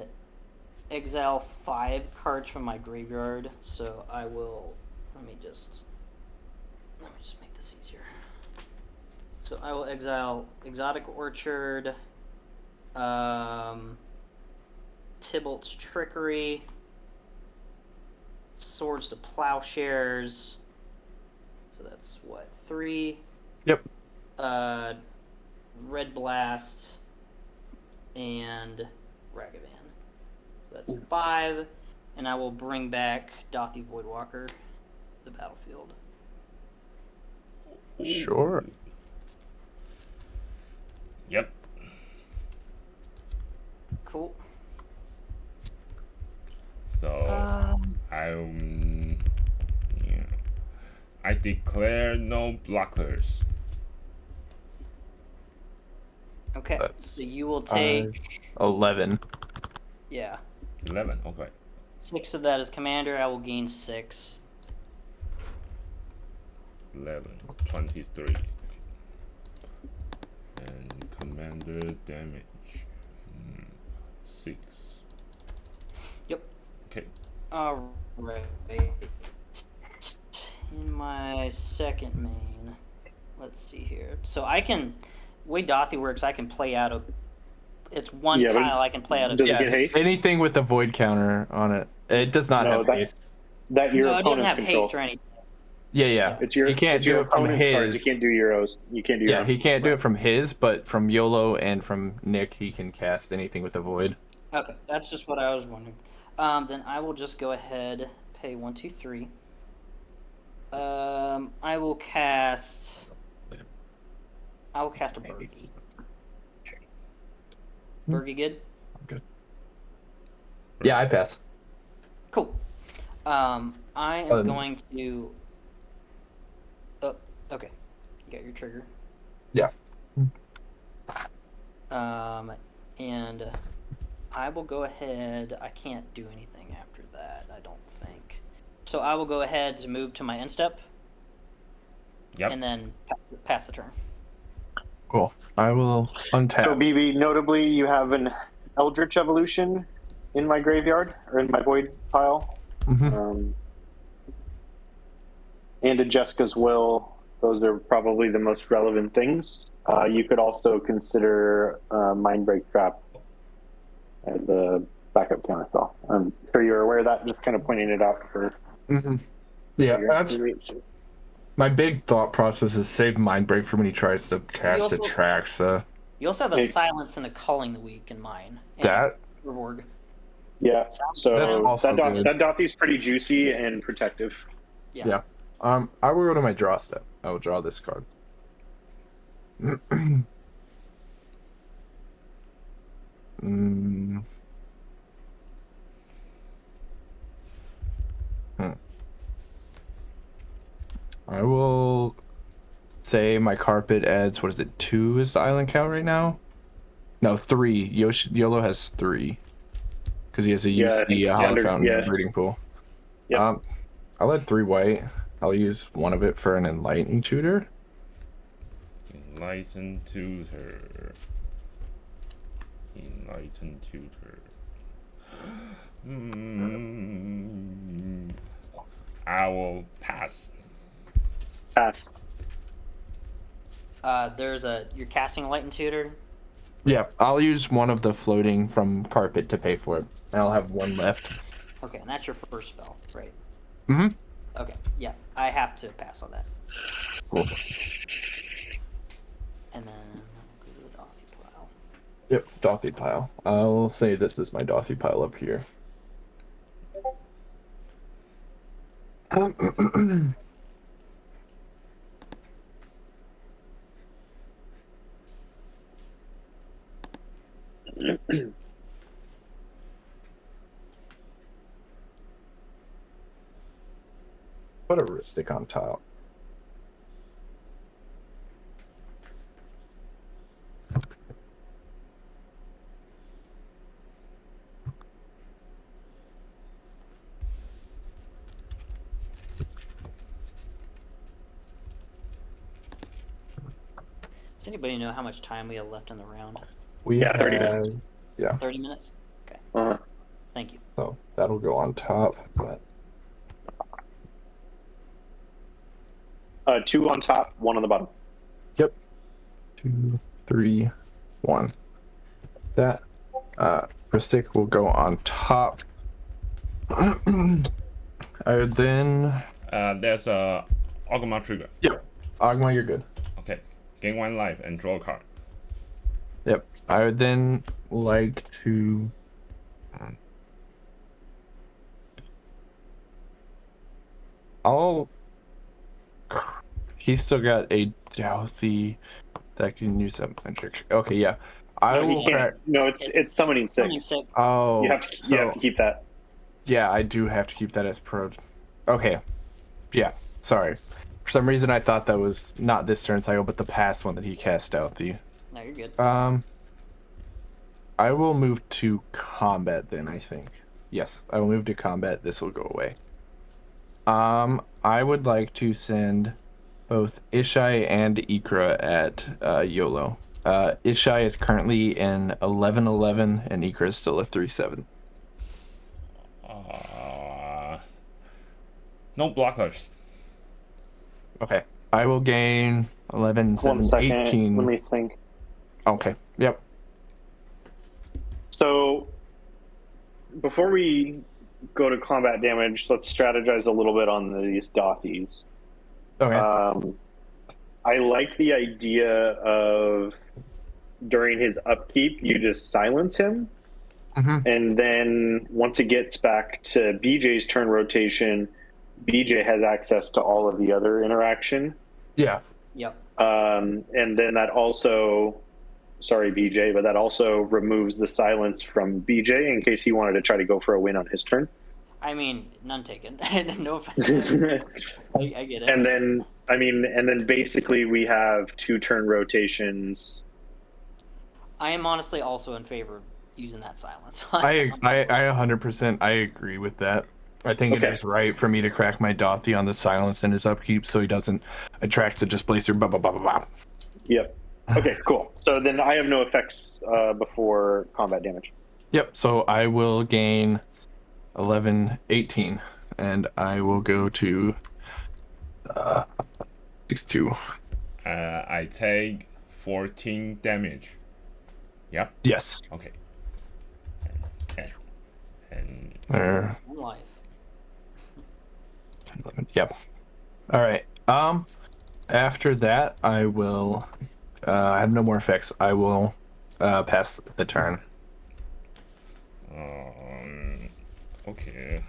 exile 5 cards from my graveyard. So I will. Let me just make this easier. So I will exile Exotic Orchard, Tybalt's Trickery, Swords to Plowshares. So that's what, 3? Yep. Red Blast and Ragavan. So that's 5, and I will bring back Dothy Voidwalker to the battlefield. Sure. Yep. Cool. So I declare no blockers. Okay, That's so you will take 11. yeah. 11. Okay. 6 of that is commander. I will gain 6. 11. 23. And commander damage. 6. Yep. Okay. Alright. In my second main, let's see here. So I can, the way Dothy works, I can play out a. It's one pile. I can play out a. Does it get haste? Anything with the void counter on it. It does not have haste. That your No, it doesn't opponent's have control. haste or anything. Yeah. It's your. He can't it's do your it from opponent's his. cards. You can't do Euros. You can't do. Yeah, he can't do it from his, but from YOLO and from Nick, he can cast anything with a void. Okay, that's just what I was wondering. Then I will just go ahead, pay 1, 2, 3. I will cast a Bergie. Bergie good? Good. Yeah, I pass. Cool. I am going to. Oh, okay. You got your trigger. Yeah. And I will go ahead. I can't do anything after that, I don't think. So I will go ahead to move to my end step. Yep. And then pass the turn. Cool. I will untap. So BB, notably, you have an Eldritch Evolution in my graveyard or in my void pile, Mm-hmm. and a Jeska's Will. Those are probably the most relevant things. You could also consider Mindbreak Trap as a backup counterspell. I'm sure you're aware of that. Just kind of pointing it out for. Mm-hmm. Yeah, that's my big thought process is save Mindbreak for when he tries to cast Atraxa. You also have a Silence and a Culling the Weak in mine. That reward. Yeah, so that Dothy's pretty juicy and protective. Yeah. I will go to my draw step. I will draw this card. I will say my carpet adds, what is it, 2 is the island count right now? No, 3. YOLO has 3. Because he has a UC, a Hollow Fountain, breeding pool. Yep. I'll add 3 white. I'll use one of it for an Enlightening Tutor. Enlighten Tutor. Enlighten Tutor. I will pass. Pass. You're casting a Enlightened Tutor. Yeah, I'll use one of the floating from carpet to pay for it. And I'll have 1 left. Okay, and that's your first spell, right? Mm-hmm. Okay, yeah, I have to pass on that. Cool. And then I'll go to the Dothy pile. Yep, Dothy pile. I'll say this is my Dothy pile up here. Put a Ristic on top. Does anybody know how much time we have left in the round? We have 30 minutes. Yeah. 30 minutes? Okay. Thank you. So that'll go on top, but 2 on top, 1 on the bottom. yep. 2, 3, 1. That Ristic will go on top. I would then There's a Ogma trigger. Yep. Ogma, you're good. Okay. Gain 1 life and draw a card. Yep. I would then like to he's still got a Douthy that can use that clincher. Okay, yeah. He can't. No, it's summoning 6. Summoning 6. Oh, You have to keep that. yeah, I do have to keep that as pro. Okay, yeah. Sorry, for some reason I thought that was not this turn cycle, but the past one that he cast out. No, you're good. I will move to combat then. I think yes, I will move to combat. This will go away. I would like to send both Ishai and Ikra at YOLO. Ishai is currently in 11-11, and Ikra is still a 3-7. No blockers. Okay. I will gain 11, 1 7, second. 18. Let me think. Okay. Yep. So, before we go to combat damage, let's strategize a little bit on these Dothies. Okay. I like the idea of during his upkeep, you just silence him. Mm-hmm. And then once it gets back to BJ's turn rotation, BJ has access to all of the other interaction. Yeah. Yep. And then that also, sorry, BJ, but that also removes the silence from BJ in case he wanted to try to go for a win on his turn. I mean, none taken. No offense. I get it. And then basically we have 2 turn rotations. I am honestly also in favor of using that silence. I 100% I agree with that. I think it is right for me to crack my Dothi on the silence in his upkeep so he doesn't attract the displacer. Blah blah blah blah blah. Yep. Okay, cool. So then I have no effects before combat damage. Yep. So I will gain 11, 18, and I will go to 6-2. I take 14 damage. Yep. Yes. Okay. And There. Life. 11. Yep. All right. After that, I will. I have no more effects. I will pass the turn. Okay. Okay.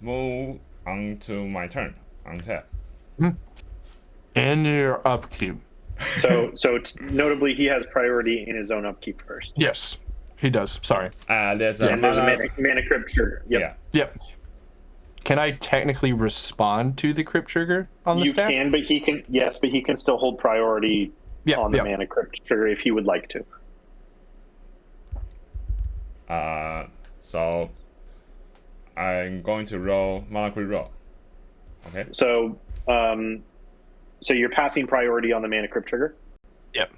Move on to my turn. Untap. In your upkeep. So notably, he has priority in his own upkeep first. Yes, he does. Sorry. There's And there's a mana crypt trigger. Yep. Yeah. Yep. Can I technically respond to the crypt trigger on the stack? You can, but he can. Yes, but he can still hold priority on the mana crypt trigger if he would like to. So I'm going to roll mana crypt roll. Okay. So you're passing priority on the mana crypt trigger. Yep.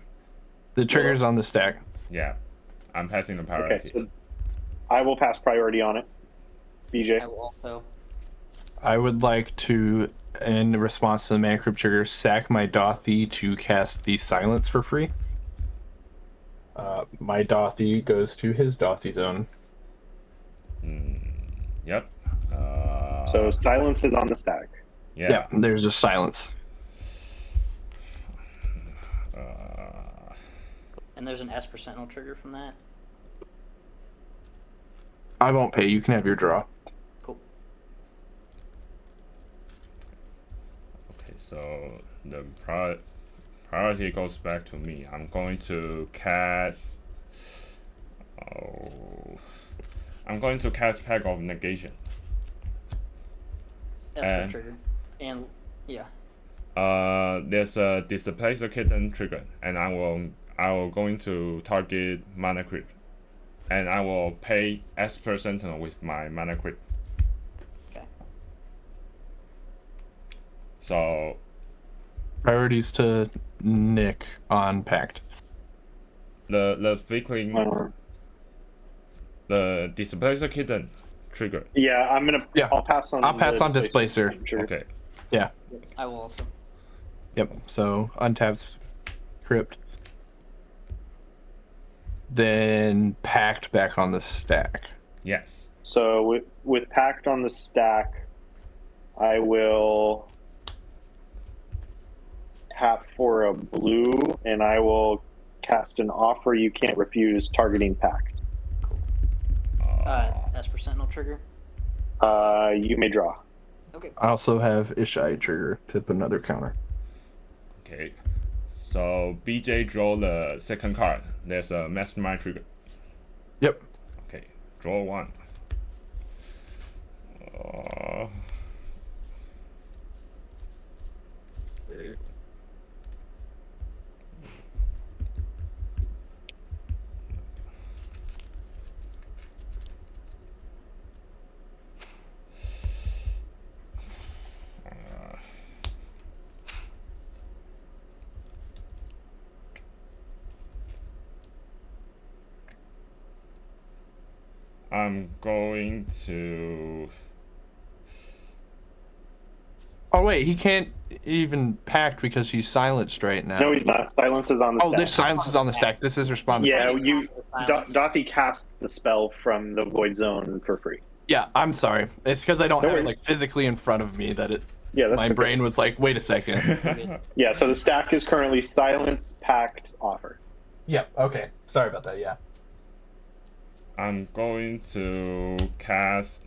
The trigger's on the stack. Yeah. I'm passing the priority. Okay. So I will pass priority on it. BJ. I will also. I would like to, in response to the mana crypt trigger, sack my Dothi to cast the silence for free. My Dothi goes to his Dothi zone. Yep. So silence is on the stack. Yeah. There's just silence. And there's an Esper Sentinel trigger from that. I won't pay. You can have your draw. Cool. Okay, so the priority goes back to me. I'm going to cast. I'm going to cast Pack of Negation. Esper trigger. And yeah. There's a Displacer Kitten trigger, and I will going to target mana crypt, and I will pay Esper Sentinel with my mana crypt. Okay. So Priorities to Nick on Pact. the Flickering, the Displacer Kitten trigger. Yeah, I'm gonna. Yeah. I'll pass on. I'll pass on Displacer. Trigger. Okay. Yeah. I will also. Yep. So untaps crypt. Then Pact back on the stack. Yes. So with Pact on the stack, I will tap for a blue, and I will cast an offer you can't refuse targeting Pact. Cool. Esper Sentinel trigger. You may draw. Okay. I also have Ishai trigger to put another counter. Okay. So BJ draw the second card. There's a Mastermind trigger. Yep. Okay. Draw one. I'm going to. Oh wait, he can't even pact because he's silenced right now. No, he's not. Silence is on the stack. Oh, this silence is on the stack. This is responding. Yeah, Dothy casts the spell from the void zone for free. Yeah, I'm sorry. It's because I don't No have it worries. like physically in front of me that it. Yeah, that's My okay. brain was like, wait a second. Yeah, so the stack is currently silence, pact, offer. Yeah. Okay. Sorry about that. Yeah. I'm going to cast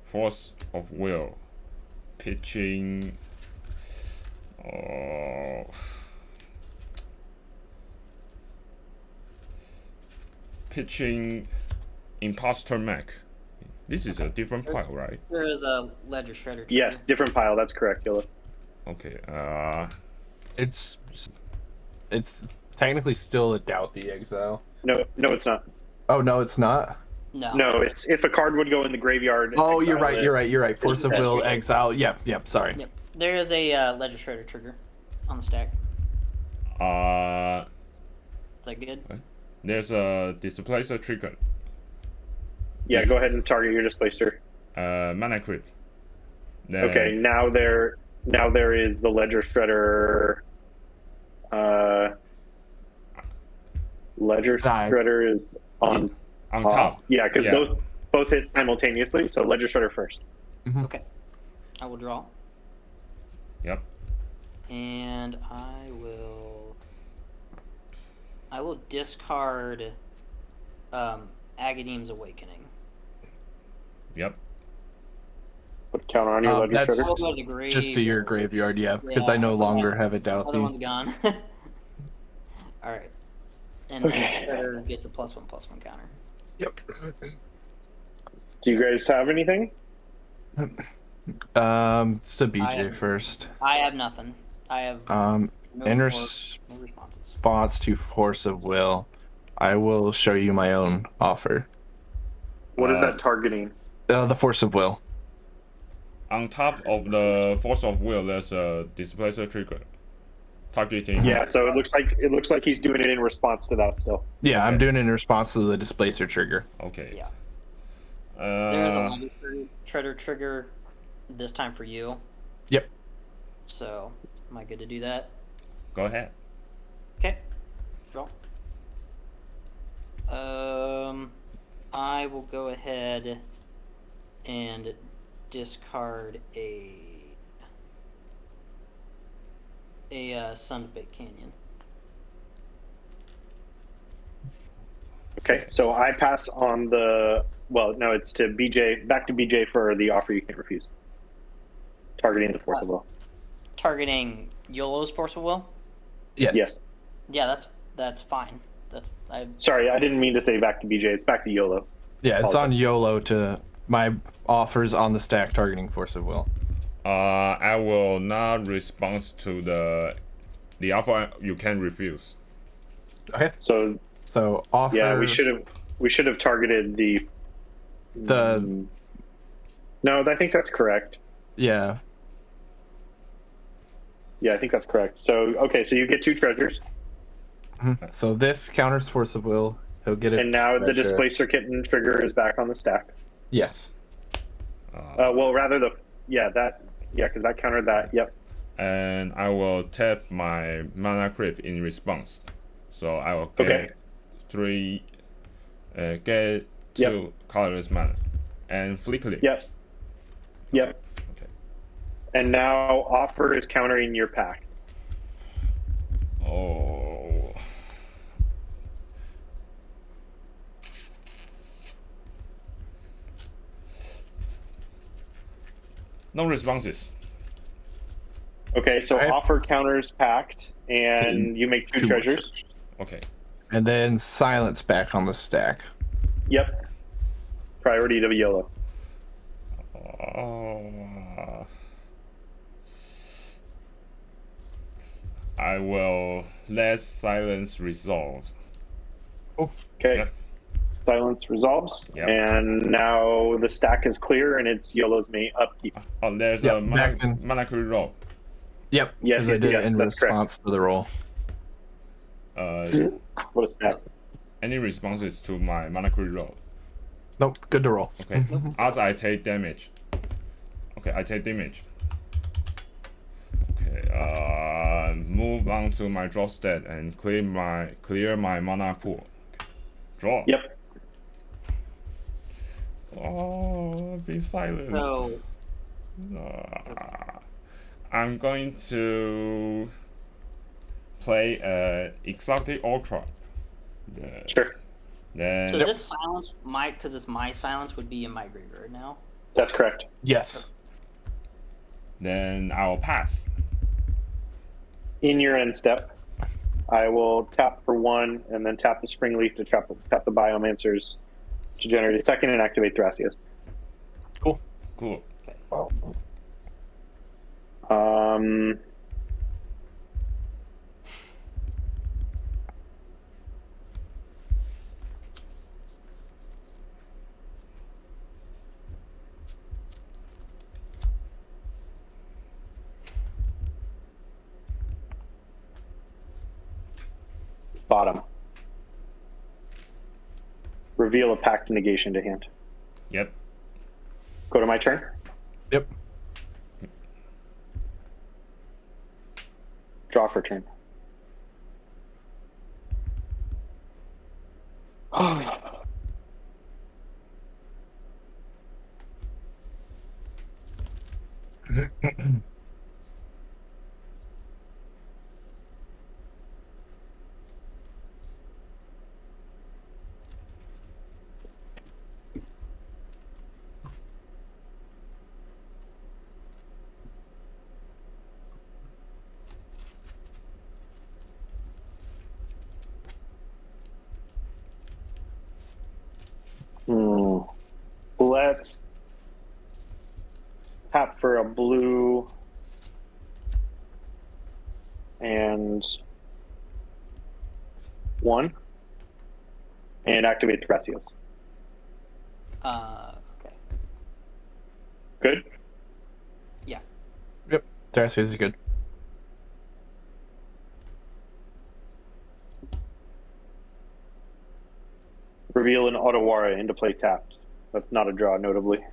Force of Will, pitching. Pitching Imposter Mech. This is a different pile, right? There is a Ledger Shredder. Trigger. Yes, different pile. That's correct, Yellow. Okay. It's technically still a doubt the exile. No, it's not. Oh no, it's not. No, it's if a card would go in the graveyard. Oh, you're exile right. it. You're right. Force of That's will, right. exile. Yep. Sorry. Yep. There is a Ledger Shredder trigger on the stack. Is that good? There's a Displacer trigger. Yeah, go ahead and target your displacer. Mana Crypt. Then, Okay, now there is the Ledger Shredder. Ledger Nice. Shredder is on top. Yeah, because both hit simultaneously. So Ledger Shredder first. Okay. I will draw. Yep. And I will discard Agadeem's Awakening. Yep. Put counter on your Ledger that's- Shredder. I'll go to the grave. Just to your graveyard, yeah, because I no longer have a doubt. Other one's gone. Alright. And then Shredder gets a +1/+1 counter. Yep. Do you guys have anything? It's to BJ have- first. I have nothing. I have In no response responses. to Force of Will, I will show you my own offer. What is that targeting? The Force of Will. On top of the Force of Will, there's a Displacer trigger. Targeting. Yeah, so it looks like he's doing it in response to that still. Yeah, I'm Okay. doing it in response to the Displacer trigger. Okay. Yeah. There's a Uh, Ledger Shredder trigger this time for you. Yep. So, am I good to do that? go ahead. Okay. Draw. I will go ahead and discard a Sunbaked Canyon. Okay, so I pass on the. Well, no, it's to BJ. Back to BJ for the offer you can't refuse. Targeting the Force of Will. Targeting YOLO's Force of Will? Yes. Yes. Yeah, that's fine. Sorry, I didn't mean to say back to BJ. It's back to YOLO. Yeah, it's on YOLO to my offers on the stack targeting Force of Will. I will not respond to the offer you can refuse. Okay. So Offer. yeah, we should have targeted the. No, I think that's correct. Yeah. Yeah, I think that's correct. So okay, so you get 2 treasures, So this counters Force of Will. He'll get it. and now the Displacer Kitten trigger is back on the stack. Yes. Well, rather because that countered that. Yep. And I will tap my Mana Crypt in response. So I will get Okay. 3, get 2 colorless mana, and flicker it. Yep. Okay. And now offer is countering your pact. Oh. No responses. Okay, so Okay. offer counters pact, and you make 2 Two more treasures. Okay. And then silence back on the stack. Yep. Priority to YOLO. I will let silence resolve. Okay. Yep. Silence resolves, Yep. and now the stack is clear, and it's YOLO's main upkeep. Oh, there's Yep, a back in. mana crypt roll. Yep. Yes, 'cause I yes, did yes, it in that's correct. response to the roll. What a stack. Any responses to my mana crypt roll? Nope. Good to roll. Okay. As I take damage. Okay, I take damage. Okay. Move on to my draw stat and clear my mana pool. Draw. Yep. Oh, be silenced. So. I'm going to play exotic Ikra. Sure. Then So this silence, because it's my silence, would be in my graveyard now. That's correct. Yes. Then I'll pass. In your end step, I will tap for 1 and then tap the Spring Leaf to tap the Biomancers to generate a second and activate Thrasios. Cool. Cool. Okay. Bottom. Reveal a Pact Negation to hand. Yep. Go to my turn. Yep. Draw for turn. Let's tap for a blue and 1 and activate Thrasios. Okay. Good? Yeah. Yep. Thrasios is good. Reveal an Otawara into play tapped. That's not a draw, notably.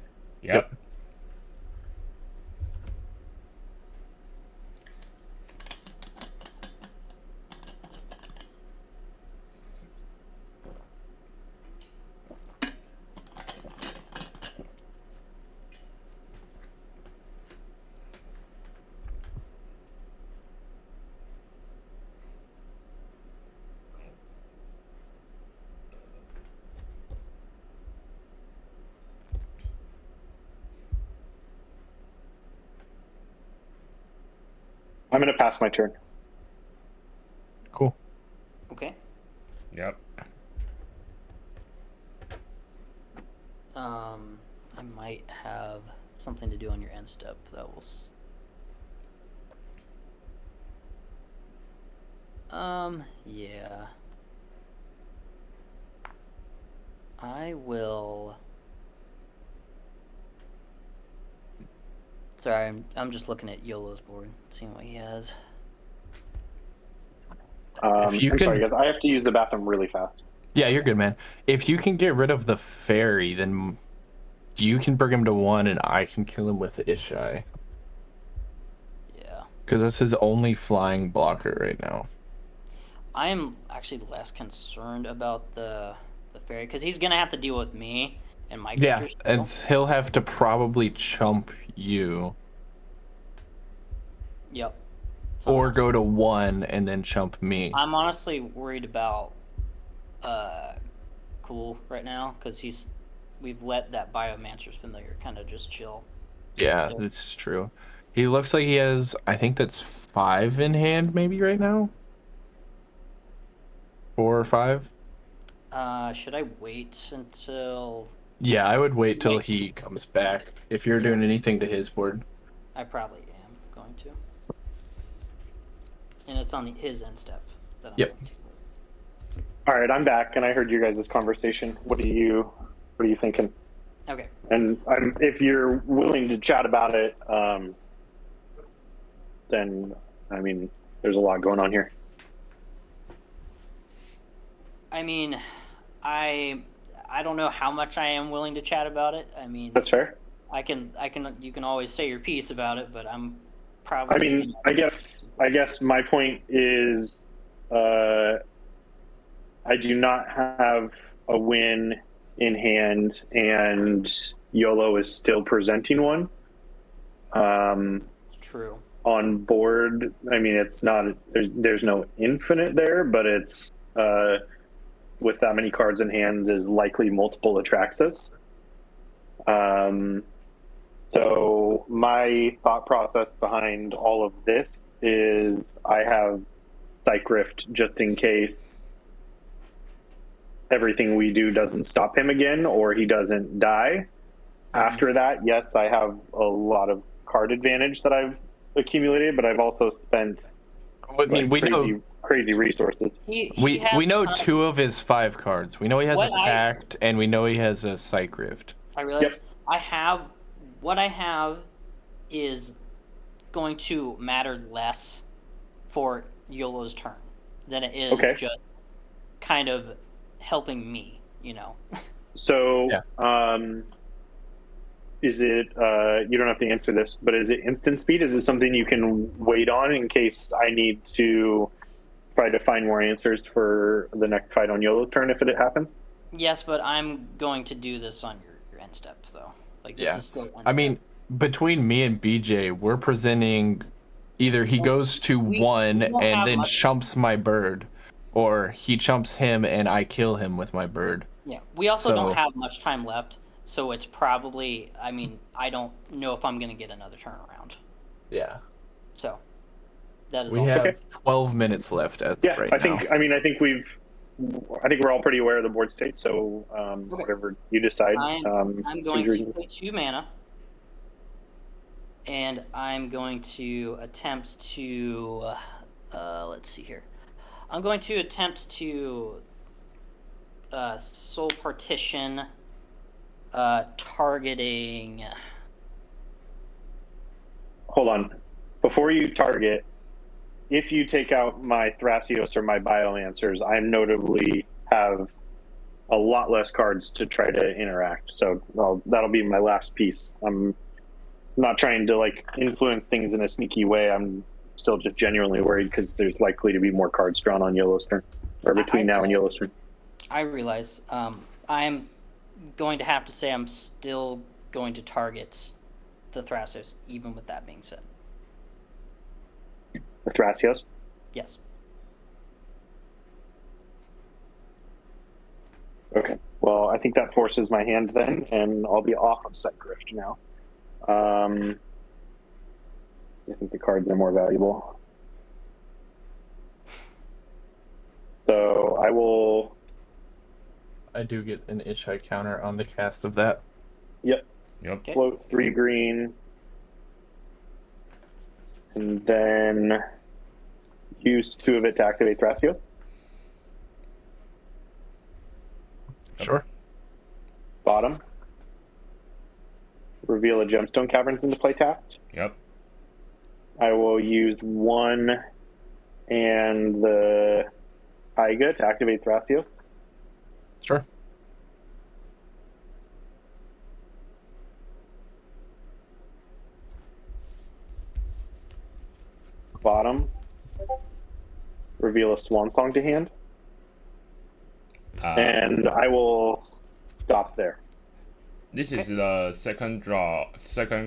Yep. I'm going to pass my turn. Cool. Okay. Yep. I might have something to do on your end step that will. Yeah. I will. Sorry, I'm just looking at YOLO's board, seeing what he has. I'm sorry, guys. I have to use the bathroom really fast. Yeah, you're good, man. If you can get rid of the fairy, then you can bring him to 1 and I can kill him with Ishai. Yeah. Because that's his only flying blocker right now. I am actually less concerned about the fairy, because he's going to have to deal with me and my creatures. Yeah, and he'll have to probably chump you. Yep. Or go to 1 and then chump me. I'm honestly worried about Cool right now, because we've let that Biomancer's Familiar kind of just chill. Yeah, that's true. He looks like he has, I think that's 5 in hand maybe right now? 4 or 5? Should I wait until... Yeah, I would wait till he comes back if you're doing anything to his board. I probably am going to. And it's on his end step. Yep. All right, I'm back, and I heard you guys' conversation. What are you thinking? Okay. And if you're willing to chat about it, then I mean, there's a lot going on here. I mean, I I don't know how much I am willing to chat about it. I mean, That's fair. You can always say your piece about it, but I'm probably. I mean, I guess my point is, I do not have a win in hand, and YOLO is still presenting one. True. On board, I mean, it's not. There's no infinite there, but it's with that many cards in hand, there's likely multiple Atraxas. So my thought process behind all of this is I have Psych Rift just in case everything we do doesn't stop him again or he doesn't die. After that, yes, I have a lot of card advantage that I've accumulated, but I've also spent crazy resources. We know 2 of his 5 cards. We know he has a Pact, and we know he has a Psych Rift. I realize what I have is going to matter less for YOLO's turn than it is just kind of helping me, you know. So, is it, you don't have to answer this, but is it instant speed? Is it something you can wait on in case I need to try to find more answers for the next fight on YOLO's turn if it happens? Yes, but I'm going to do this on your end step, though. Like, this is still end step. I mean, between me and BJ, we're presenting either he goes to 1 and then chumps my bird, or he chumps him and I kill him with my bird. Yeah, we also don't have much time left. So it's probably, I mean, I don't know if I'm going to get another turnaround. Yeah. So that is we have 12 minutes left right now. I think we're all pretty aware of the board state, so whatever you decide. I'm going to play 2 mana. And I'm going to attempt to, let's see here. I'm going to attempt to Soul Partition targeting. Hold on. Before you target, if you take out my Thrasios or my Biomancers, I notably have a lot less cards to try to interact. So that'll be my last piece. I'm not trying to like influence things in a sneaky way. I'm still just genuinely worried because there's likely to be more cards drawn on YOLO's turn, or between now and YOLO's turn. I realize. I'm going to have to say I'm still going to target the Thrasios, even with that being said. The Thrasios? Yes. Okay. Well, I think that forces my hand then, and I'll be off of Psych Rift now. I think the cards are more valuable. So I do get an Ishai counter on the cast of that. Yep. Okay. Float 3 green. And then use 2 of it to activate Thrasios. Sure. Bottom. Reveal a Gemstone Caverns into play tapped. Yep. I will use 1 and the Taiga to activate Thrasios. Sure. Bottom. Reveal a Swan Song to hand. And I will stop there. This is the second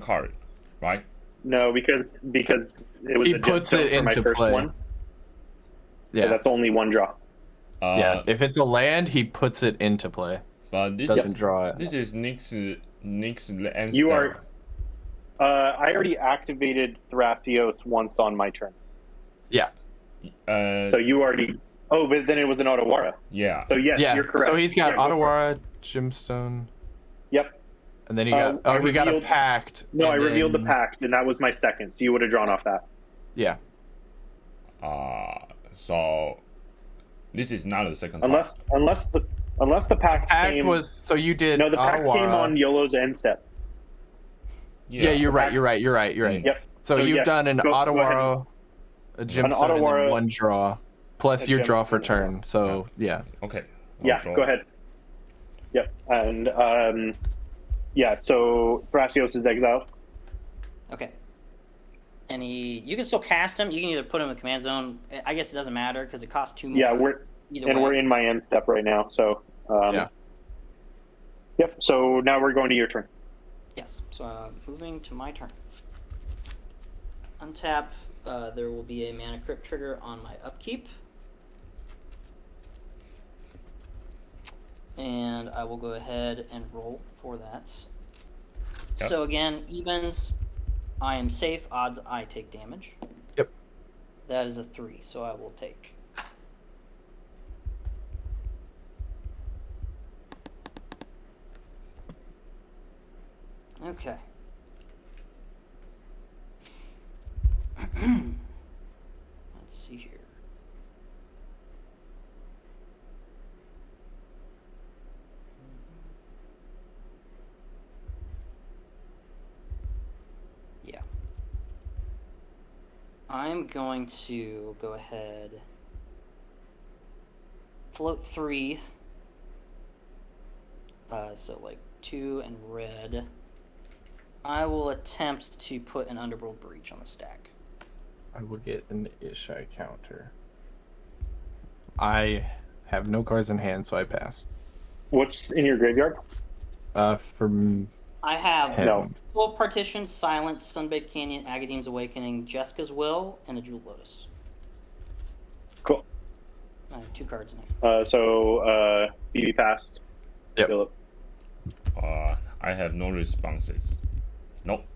card, right? No, because it was he a puts gemstone it for my into first play. one. Yeah. So that's only 1 draw. Yeah, if it's a land, he puts it into play. But this doesn't draw it. This is Nick's land. You are. I already activated Thrasios once on my turn. Yeah. So you already. Oh, but then it was an Otawara. Yeah. So yes, you're correct. So he's got Yeah, Otawara, Gemstone. Yep. And then he got. We got a Pact. No, I revealed the Pact, and that was my second. So you would have drawn off that. Yeah. So this is not the second. Unless the Pact came. Was so you did. No, the Pact came on YOLO's end step. Yeah, you're right. Yep. So you've yes, done an Otawara, a Gemstone, and then 1 draw, plus your draw for turn. So yeah. Okay. Yeah, go ahead. Yep. And yeah, so Thrasios is exiled. Okay. And you can still cast him. You can either put him in the command zone. I guess it doesn't matter because it costs 2 more. Yeah, we're we're in my end step right now. So yeah. Yep. So now we're going to your turn. Yes. So moving to my turn. Untap. There will be a mana crypt trigger on my upkeep. And I will go ahead and roll for that. Yep. So again, evens, I am safe. Odds, I take damage. Yep. That is a 3, so I will take. Okay. Let's see here. Yeah. I'm going to go ahead, float 3. So like 2 and red. I will attempt to put an Underworld Breach on the stack. I will get an Ishai counter. I have no cards in hand, so I pass. What's in your graveyard? From I have no. Full Partition, Silence, Sunbathed Canyon, Agadeem's Awakening, Jeska's Will, and a Jewel Lotus. Cool. I have 2 cards now. So BB passed. Yep. Philip. I have no responses. Nope.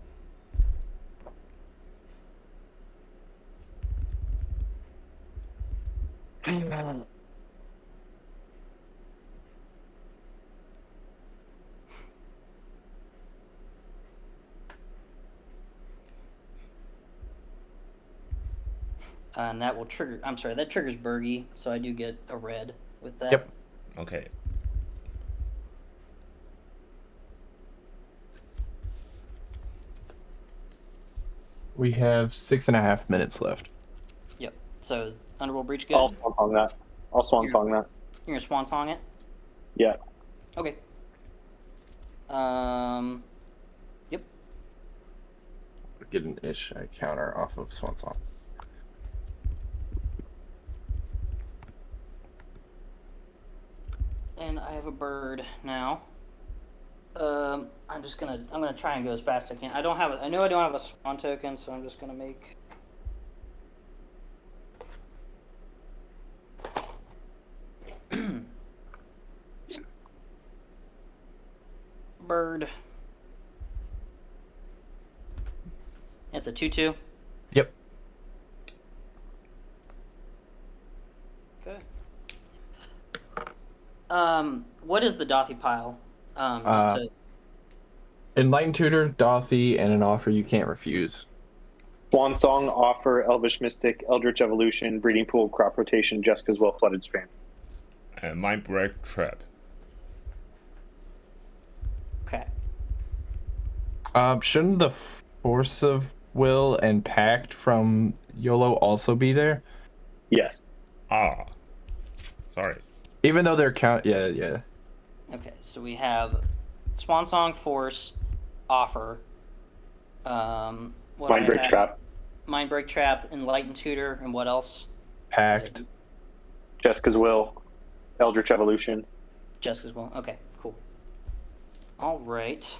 And that will trigger. I'm sorry, that triggers Bergie, so I do get a red with that. Yep. Okay. We have 6.5 minutes left. Yep. So is Underworld Breach good? I'll swan song that. I'll swan song that. You're gonna swan song it? Yeah. Okay. Yep. Get an Ishai counter off of Swan Song. And I have a bird now. I'm gonna try and go as fast as I can. I know I don't have a swan token, so I'm just gonna make. Bird. It's a 2/2. Yep. Okay. What is the Dothy pile? Enlightened Tutor, Dothy, and an offer you can't refuse. Swan Song, Offer, Elvish Mystic, Eldritch Evolution, Breeding Pool, Crop Rotation, Jeska's Well, Flooded Strand. And Mind Break Trap. Okay. Shouldn't the Force of Will and Pact from YOLO also be there? Yes. Sorry. Even though they're yeah. Okay, so we have Swan Song, Force, Offer. Mind Break Trap. Mind Break Trap, Enlightened Tutor, and what else? Pact. Jeska's Will, Eldritch Evolution. Jeska's Will. Okay, cool. All right.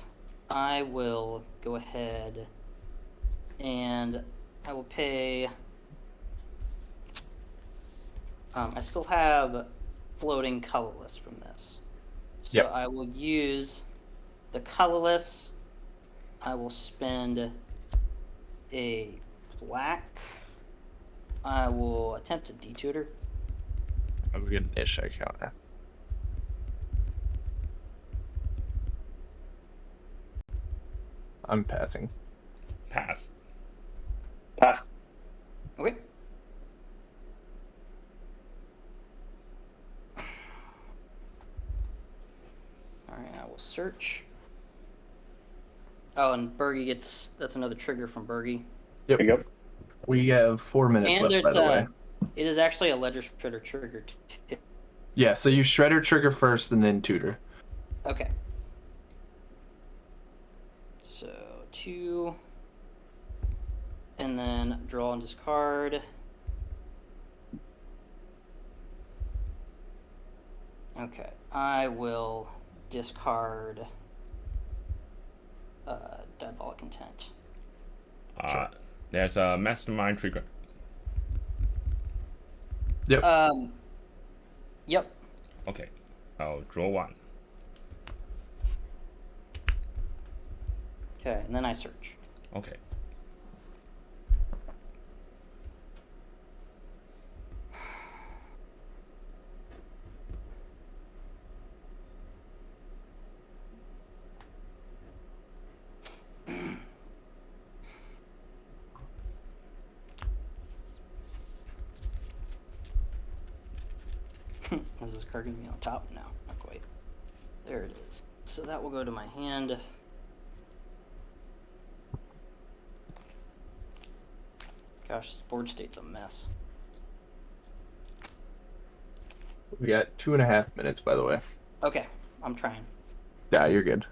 I will go ahead and I will pay. I still have floating colorless from this. So yep. I will use the colorless. I will spend a black. I will attempt to detutor. I will get an Ishai counter. I'm passing. Pass. Pass. Okay. Alright, I will search. Oh, and Bergie gets... That's another trigger from Bergie. Yep. There you go. We have 4 minutes And left, by the way. It is actually a Ledger Shredder trigger. Yeah, so you Shredder trigger first and then Tutor. Okay. So 2, and then draw and discard. Okay, I will discard Diabolic Intent. Sure. There's a Mastermind trigger. Yep. Yep. Okay, I'll draw 1. Okay, and then I search. Okay. Is this card going to be on top? No, not quite. There it is. So that will go to my hand. Gosh, this board state's a mess. We got 2.5 minutes, by the way. Okay, I'm trying. Yeah, you're good.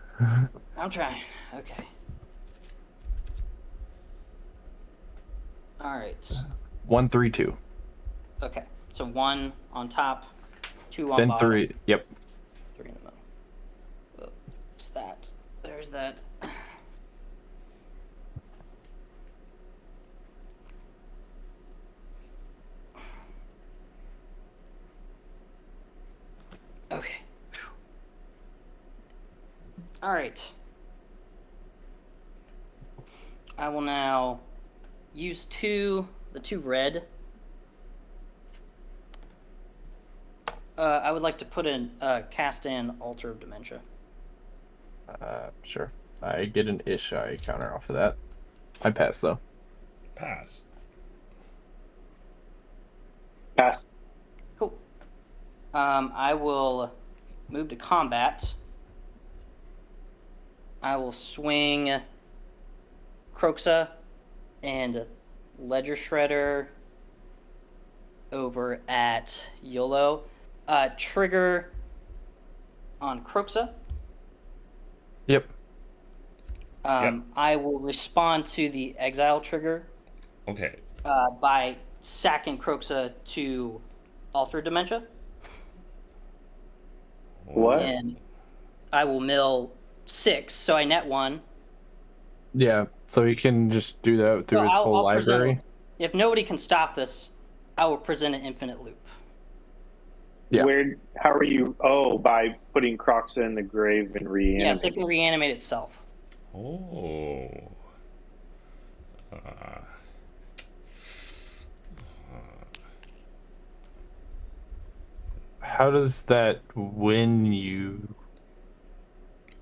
I'm trying. Okay. Alright. 1, 3, 2. Okay, so 1 on top, 2 on Then bottom. 3. Yep. 3 in the middle. Oh, it's that. There's that. Okay. All right. I will now use the 2 red. I would like to put in cast in Altar of Dementia. Sure. I get an Ishai counter off of that. I pass though. Pass. Pass. Cool. I will move to combat. I will swing Kroxa and Ledger Shredder over at YOLO. Trigger on Kroxa. Yep. I will respond to the exile trigger Okay. by sacking Kroxa to Alter Dementia. What? And I will mill 6, so I net 1. Yeah, so he can just do that through So his whole library. If nobody can stop this, I will present an infinite loop. Yeah. How are you? Oh, by putting Kroxa in the grave and reanimating. Yes, it can reanimate itself. Oh. How does that win you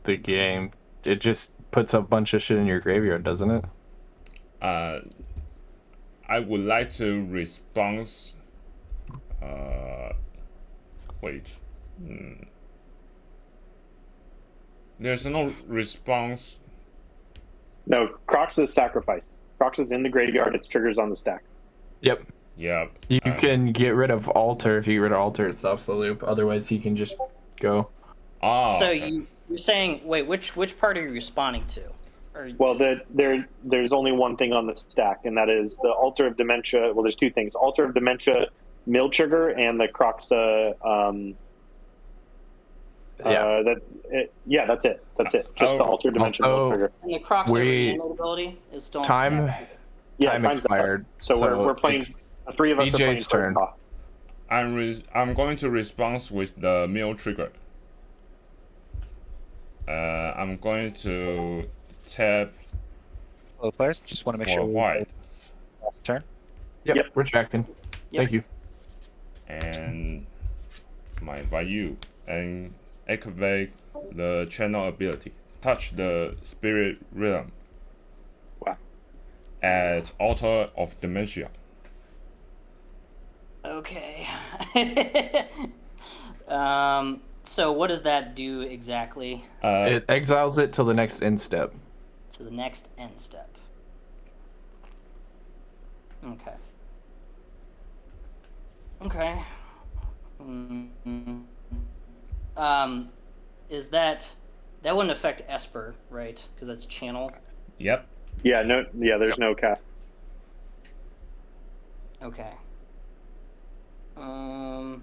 the game? It just puts a bunch of shit in your graveyard, doesn't it? I would like to respond. Wait. There's no response. No, Kroxa is sacrificed. Kroxa's in the graveyard. Its triggers on the stack. Yep. Yeah. You can get rid of Alter. If you get rid of Alter, it stops the loop. Otherwise, he can just go. Oh. So Okay. you're saying, wait, which part are you responding to? Well, there's only one thing on the stack, and that is the Altar of Dementia. Well, there's 2 things: Altar of Dementia, mill trigger, and the Kroxa. That's it. That's it. Just the Altar of Dementia mill trigger. And the Kroxa reanimate ability is still on Time. the stack. Yeah, Time time's expired. up. So we're playing. The 3 of us are playing BJ's turn. first. I'm going to respond with the mill trigger. I'm going to tap Hello, players. Just want to make for sure white, last turn. Yep. We're checking. Yep. Thank you. and my value, and activate the channel ability. Touch the spirit realm Wow. at Altar of Dementia. Okay. So what does that do exactly? It exiles it till the next end step. To the next end step. Okay. Okay. is that wouldn't affect Esper, right? Because that's channel. Yep. Yeah, no, yeah, there's no cast. Okay. And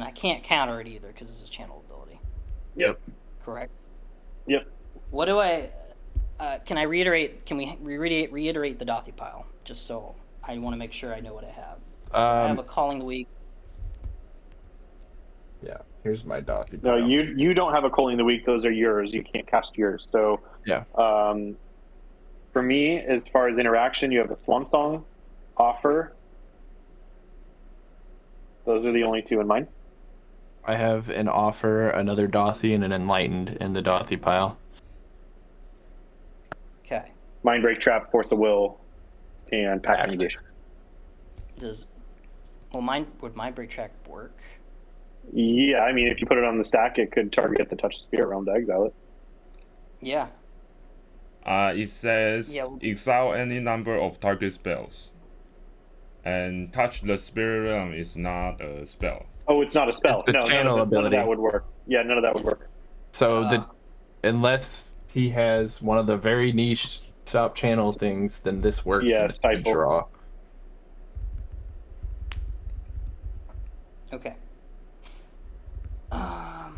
I can't counter it either because it's a channel ability. Yep. Correct. Yep. What do I? Can I reiterate? Can we reiterate the Dothy pile? Just so I want to make sure I know what I have. So I have a Calling the Weak. Yeah, here's my Dothy No, pile. you don't have a Calling the Weak. Those are yours. You can't cast yours. So Yeah. For me, as far as interaction, you have a Swan Song, Offer. Those are the only two in mine. I have an Offer, another Dothy, and an Enlightened in the Dothy pile. Okay. Mindbreak Trap, Force of Will, and Pact Negation. Would Mindbreak Trap work? Yeah, I mean, if you put it on the stack, it could target the Touch the Spirit Realm to exile it. Yeah. It says Yeah. exile any number of target spells. And touch the spirit realm is not a spell. Oh, it's not a spell. It's the No, channel none of ability. that would work. Yeah, none of that would work. So unless he has one of the very niche stop channel things, then this works. Yeah, in the Stifle. draw. Okay. I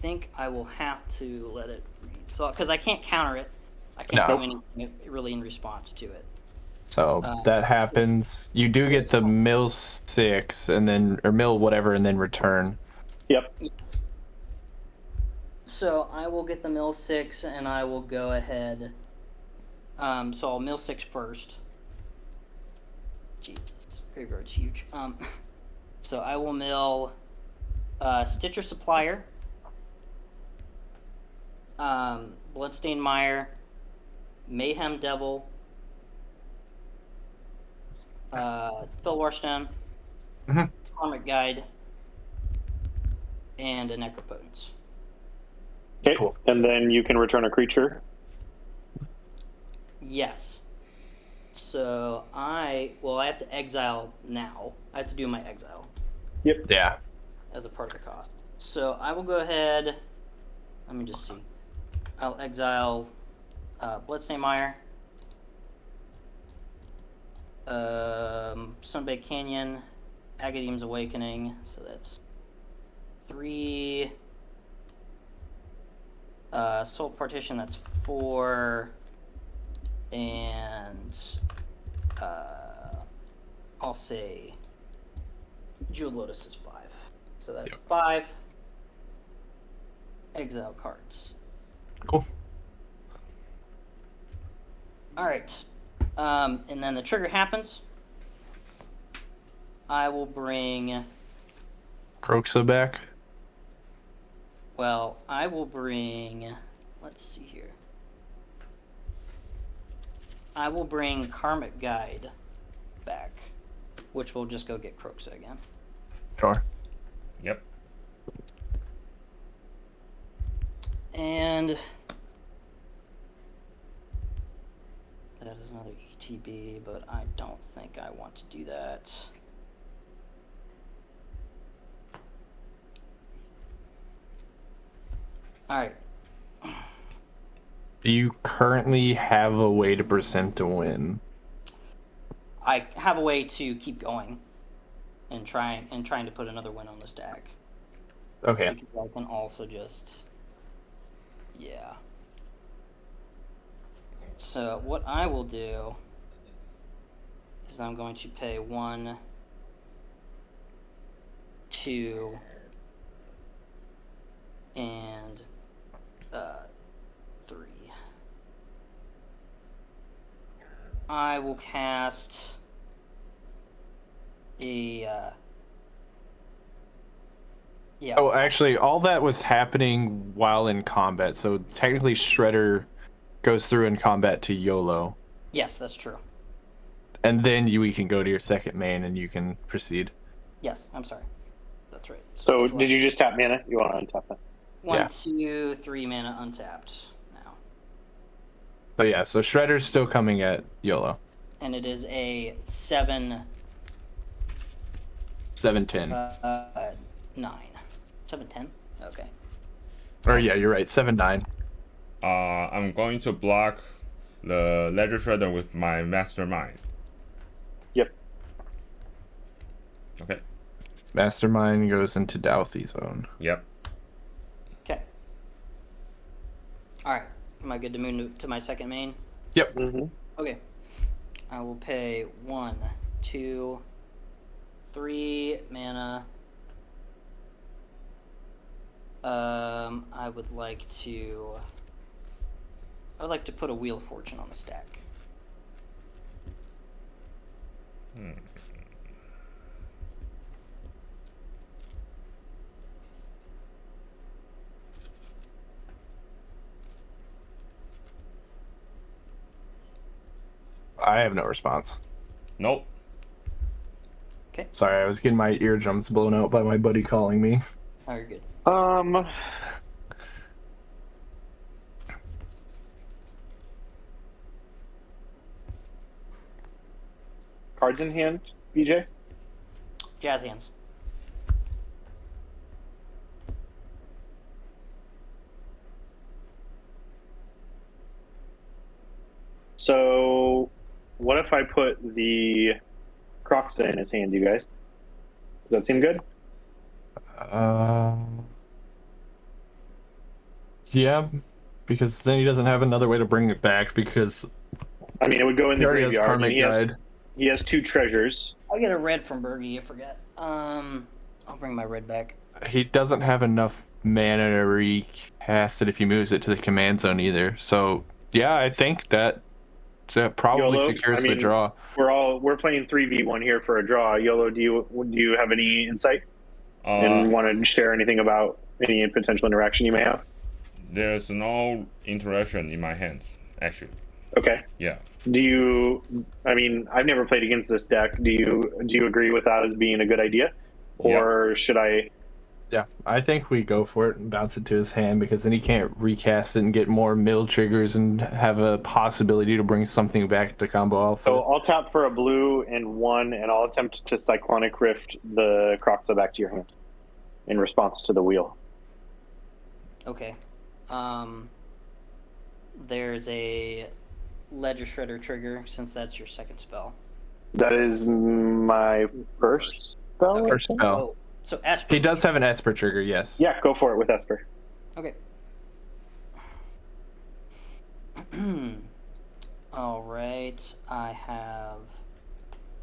think I will have to let it resolve because I can't counter it. I can't do anything really in response to it. So that happens. You do get the mill 6 and then or mill whatever and then return. Yep. So I will get the mill 6 and I will go ahead. So I'll mill 6 first. Jesus, graveyard's huge. So I will mill Stitcher Supplier, Bloodstained Mire, Mayhem Devil, Fillwarstone, Karmic Guide, and a Necropotence. Okay, cool. And then you can return a creature. Yes. So I have to exile now. I have to do my exile. Yep. Yeah. As a part of the cost. So I will go ahead. Let me just see. I'll exile Bloodstained Mire, Sunbaked Canyon, Agadeem's Awakening. So that's 3. Soul Partition, that's 4. And I'll say Jewel Lotus is 5. So that's 5 exile cards. Cool. Alright. And then the trigger happens. I will bring Kroxa back. Well, I will bring let's see here. I will bring Karmic Guide back, which will just go get Kroxa again. Sure. Yep. And that is another ETB, but I don't think I want to do that. Alright. Do you currently have a way to percent to win? I have a way to keep going and trying to put another win on the stack. Okay. Because I can also just So what I will do is I'm going to pay 1, 2, and 3. I will cast a Oh, actually, all that was happening while in combat. So technically, Shredder goes through in combat to YOLO. Yes, that's true. And then we can go to your second main and you can proceed. Yes, I'm sorry. That's right. So did you just tap mana? You want to untap that? 1, 2, 3 mana untapped now. So yeah, so Shredder's still coming at YOLO. And it is a 7. 7/10. 9. 7, 10? Okay. Or yeah, you're right. 7, 9. I'm going to block the Ledger Shredder with my Mastermind. Yep. Okay. Mastermind goes into Douthie zone. Yep. Okay. Alright. Am I good to move to my second main? Yep. Mm-hmm. Okay. I will pay 1, 2, 3 mana. I would like to put a Wheel of Fortune on the stack. I have no response. Nope. Okay. Sorry, I was getting my eardrums blown out by my buddy calling me. Oh, you're good. Cards in hand, BJ? Jazz hands. So, what if I put the Kroxa in his hand, you guys? Does that seem good? Yeah, because then he doesn't have another way to bring it back because I mean, it would go in he the already has graveyard. Karmic And Guide. he has 2 treasures. I'll get a red from Bergie, I forget. I'll bring my red back. He doesn't have enough mana to recast it if he moves it to the command zone either. So yeah, I think that probably YOLO, secures I mean, the draw. We're playing 3v1 here for a draw. YOLO, do you have any insight and want to share anything about any potential interaction you may have? There's no interaction in my hands, actually. Okay. Yeah. I mean, I've never played against this deck. Do you agree with that as being a good idea? Or should I? Yeah, I think we go for it and bounce it to his hand because then he can't recast it and get more mill triggers and have a possibility to bring something back to combo alpha. So I'll tap for a blue and 1, and I'll attempt to Cyclonic Rift the Kroxa back to your hand in response to the wheel. Okay. There's a Ledger Shredder trigger since that's your second spell. That is my first spell. Okay. First spell. Oh, so Esper. He does have an Esper trigger, yes. Yeah, go for it with Esper. Okay. All right. I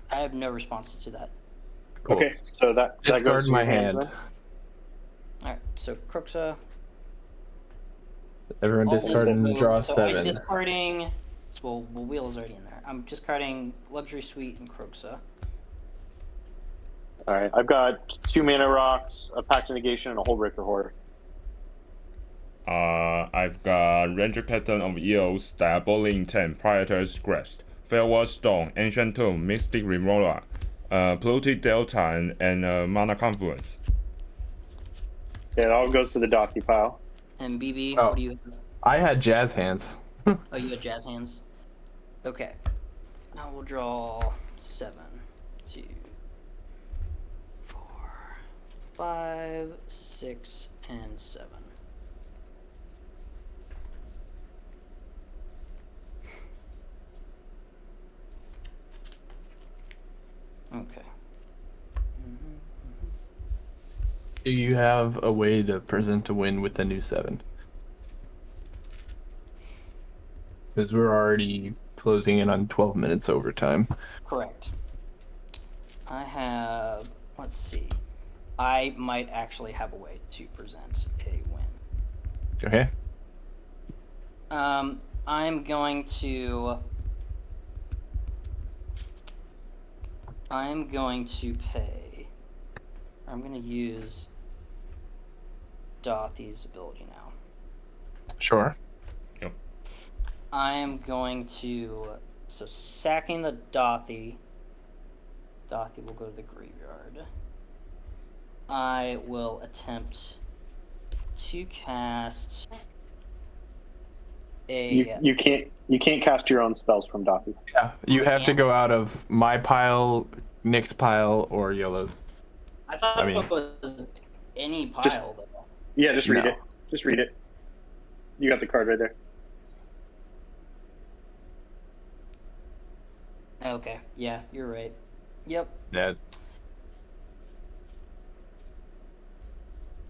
have no responses to that. Cool. Okay, so that goes Discard to my your hand. then. All right. So Kroxa. Everyone discard and draw so 7. I'm discarding. Well, Wheel is already in there. I'm discarding Luxury Suite and Kroxa. All right, I've got 2 mana rocks, a Pact of Negation, and a Hullbreaker Horde. I've got Ranger Captain of Eos, Diabolic Intent, Praetor's Grasp, Farewell Stone, Ancient Tomb, Mystic Remola, Polluted Delta, and Mana Confluence. It all goes to the Docky pile. And BB, Oh. what do you have? I had jazz hands. Oh, you had Jazz hands. Okay. I will draw 7, 2, 4, 5, 6, and 7. Okay. Do you have a way to present a win with the new 7? Because we're already closing in on 12 minutes overtime. Correct. I have, let's see. I might actually have a way to present a win. Okay. I'm going to pay. I'm going to use Dothie's ability now. Sure. I am going to, so sacking the Dothie will go to the graveyard. I will attempt to cast a. You can't cast your own spells from Docky. Yeah, you have to go out of my pile, Nick's pile, or YOLO's. I thought I mean- it was any pile, Just- though. Yeah, just read No. it. Just read it. You got the card right there. Okay, yeah, you're right. Yep. Yeah.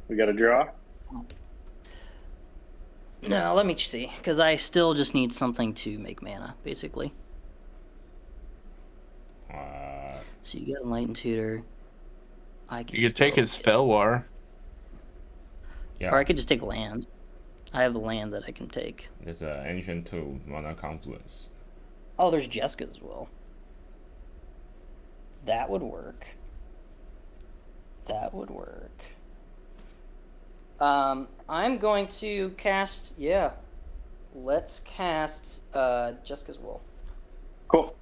We got a draw. No, let me see, because I still just need something to make mana, basically. So you get Enlightened Tutor. I can You could take still his get- Spell War. Yeah. Or I could just take land. I have a land that I can take. There's an Ancient 2, Mana Confluence. Oh, there's Jeska as well. That would work. That would work. I'm going to cast, yeah. Let's cast Jeska's Will. Cool.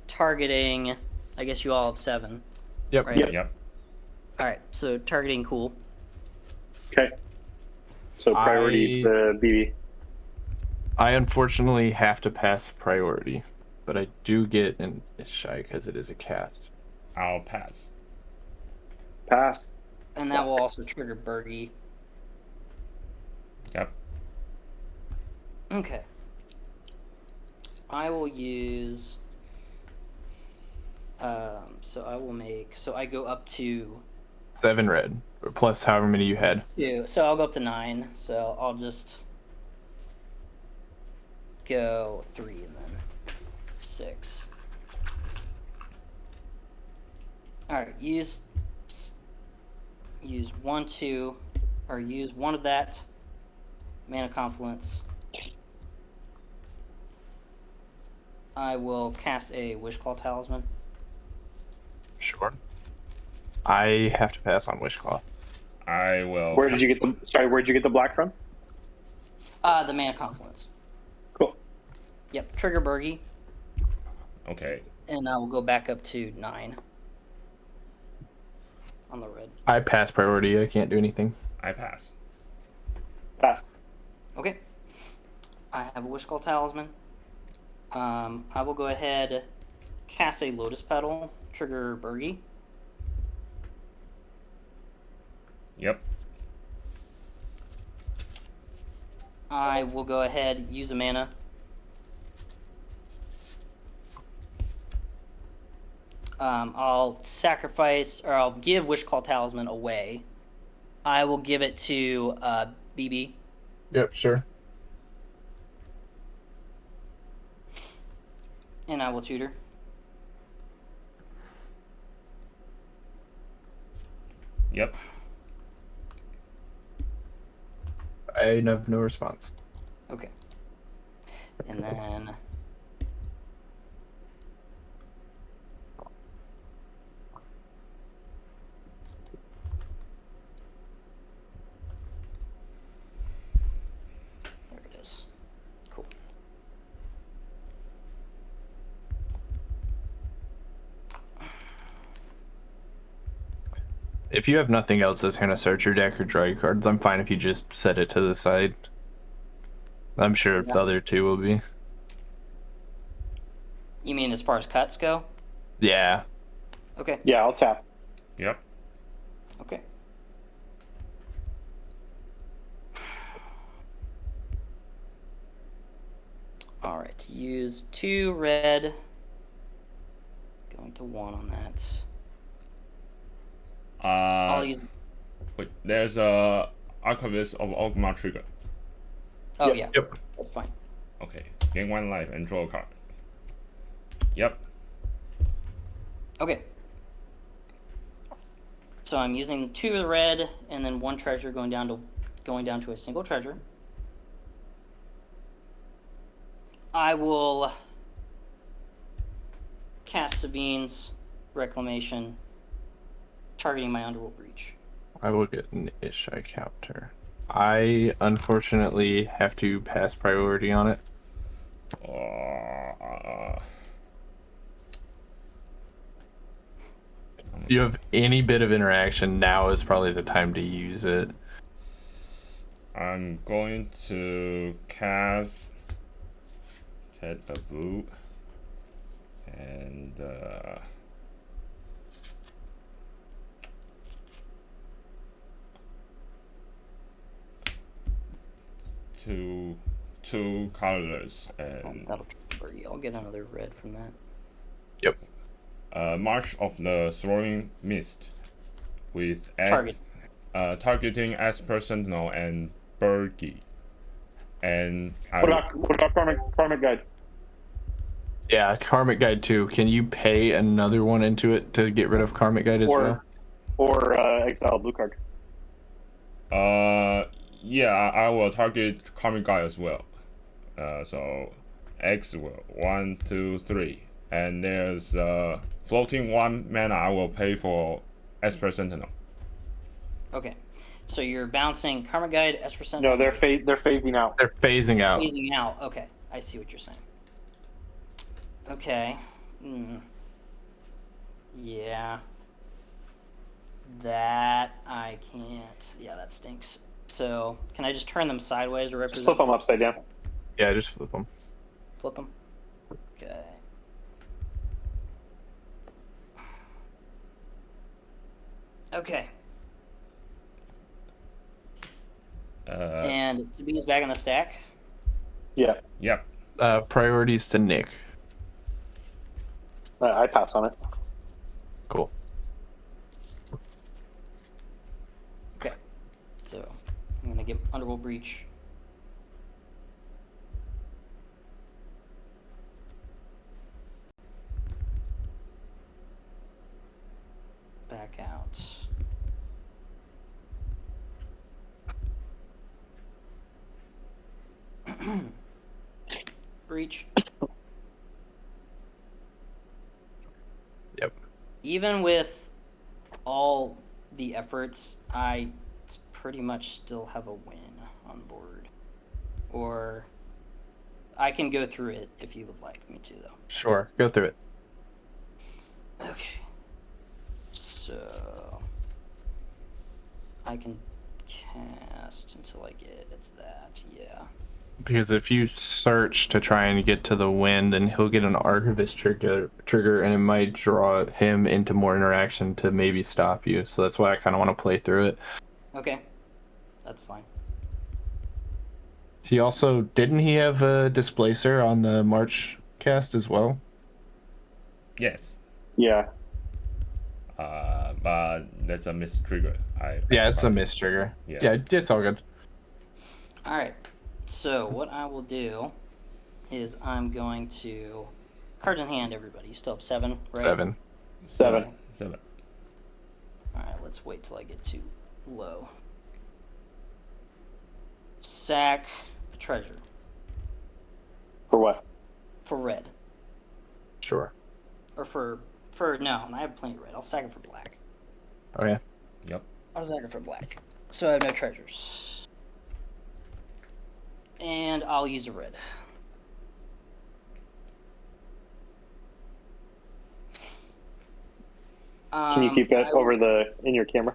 Targeting, I guess you all have 7. Yep. Right? Yep. Alright, so targeting cool. Okay. So priority to BB. I unfortunately have to pass priority, but I do get an Ishai because it is a cast. I'll pass. Pass. And that will also trigger Bergie. Yep. Okay. I will use... so I will make... So I go up to... 7 red, or plus however many you had. 2. So I'll go up to 9. So I'll just... go 3 and then 6. Alright, use 1, 2, or use 1 of that mana confluence. I will cast a Wishclaw Talisman. Sure. I have to pass on Wishclaw. I will. Where did you get the? Sorry, where'd you get the black from? The mana confluence. Cool. Yep, trigger Bergie, Okay. and I will go back up to 9 on the red. I pass priority. I can't do anything. I pass. Pass. Okay. I have a Wishclaw Talisman. I will go ahead, cast a Lotus Petal, trigger Bergie. Yep. I will go ahead, use a mana. I'll sacrifice, or I'll give Wishclaw Talisman away. I will give it to BB. Yep, sure. And I will tutor. Yep. I have no response. Okay. And then... there it is. Cool. If you have nothing else that's gonna search your deck or draw your cards, I'm fine if you just set it to the side. I'm sure the other two will be. You mean as far as cuts go? Yeah. Okay. Yeah, I'll tap. Yep. Okay. Alright, use 2 red. Going to 1 on that. I'll use... Wait, there's a Archivist of Ogma trigger. Oh, Yep. yeah. Yep. That's fine. Okay. Gain 1 life and draw a card. Yep. Okay. So I'm using 2 of the red and then 1 treasure going down to a single treasure. I will cast Sabine's Reclamation, targeting my Underworld Breach. I will get an Ishai counter. I unfortunately have to pass priority on it. If you have any bit of interaction, now is probably the time to use it. I'm going to cast Ted the Boot and two colors and that'll trigger you. I'll get another red from that. Yep. March of the Throwing Mist with X, targeting Esper Sentinel and Bergie. And What about Karmic Guide? Yeah, Karmic Guide too. Can you pay another one into it to get rid of Karmic Guide as well? Or exile blue card. Yeah, I will target Karmic Guide as well. So X will 1, 2, 3, and there's floating 1 mana. I will pay for Esper Sentinel. Okay, so you're bouncing Karmic Guide, Esper Sentinel. No, they're phasing out. They're phasing out. Phasing out. Okay, I see what you're saying. Okay. Yeah. That I can't. Yeah, that stinks. So, can I just turn them sideways to represent? Just flip them upside down. Yeah, just flip them. Flip them. Okay. Okay. And Sabine is back in the stack. Yeah. Yep. Priorities to Nick. I pass on it. Cool. Okay. So, I'm gonna give Underworld Breach. Back out. Breach. Yep. Even with all the efforts, I pretty much still have a win on board. Or I can go through it if you would like me to, though. Sure, go through it. Okay. So I can cast until I get that, yeah. Because if you search to try and get to the wind, then he'll get an Archivist trigger, and it might draw him into more interaction to maybe stop you. So that's why I kind of want to play through it. Okay. That's fine. He also, didn't he have a Displacer on the March cast as well? Yes. Yeah. But that's a miss trigger. Yeah, it's a miss trigger. Yeah, it's all good. Alright. So what I will do is I'm going to cards in hand, everybody. You still have 7, right? 7. Alright, let's wait till I get too low. Sack a treasure. For what? For red. Sure. Or for no, I have plenty of red. I'll sack it for black. Okay. Yep. I'll sack it for black. So I have no treasures. And I'll use a red. Can you keep that in your camera?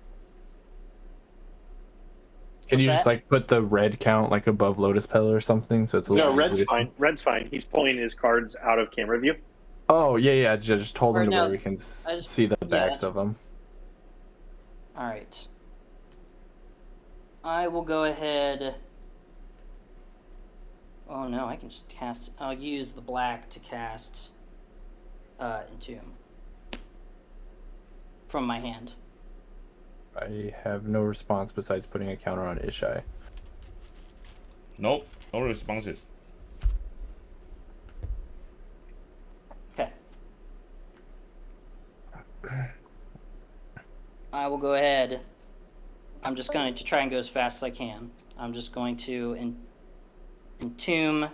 Can you What's just that? like put the red count like above Lotus Petal or something? So it's a little No, red's easier to fine. Red's fine. He's pulling his cards out of camera view. Oh, yeah, just hold Or them to no, where we can I just- see the yeah, backs that's- of them. Alright. I will go ahead. Oh no, I can just cast. I'll use the black to cast Entomb from my hand. I have no response besides putting a counter on Ishai. Nope. No responses. Okay. I will go ahead. I'm just going to try and go as fast as I can. I'm just going to entomb.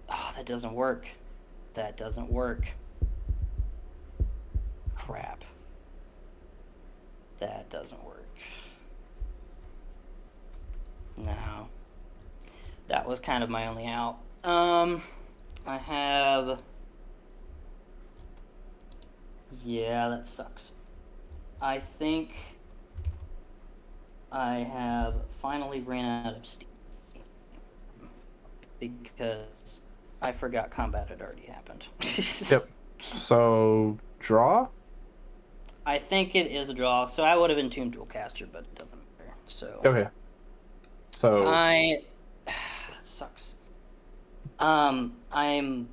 Oh, that doesn't work. That doesn't work. Crap. That doesn't work. No. That was kind of my only out. I have... Yeah, that sucks. I think I have finally ran out of steam. Because I forgot combat had already happened. Yep. So draw. I think it is a draw. So I would have entombed Dualcaster, but it doesn't matter. So Okay. So that sucks. I'm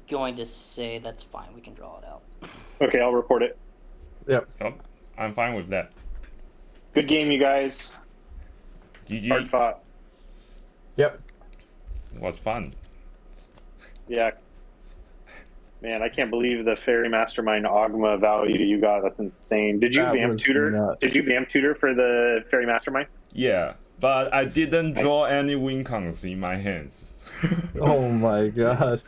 going to say that's fine. We can draw it out. Okay, I'll report it. Yep. Oh, I'm fine with that. Good game, you guys. Hard GG. fought. Yep. It was fun. Yeah. Man, I can't believe the Fairy Mastermind Ogma value you got. That's insane. Did you That Vamp was Tutor? nuts. Did you Vamp Tutor for the Fairy Mastermind? Yeah, but I didn't draw any win cons in my hands. Oh my god.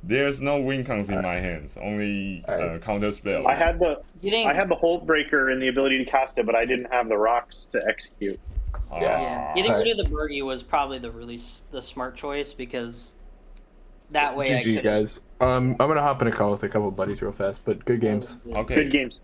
There's no win cons in my hands, only counter spells. I had the Getting, I had the Hold Breaker and the ability to cast it, but I didn't have the rocks to execute. yeah, getting Alright. rid of the Bergie was probably the smart choice because that way I GG could. guys. I'm gonna hop in a call with a couple buddies real fast, but good games. Okay. Good games.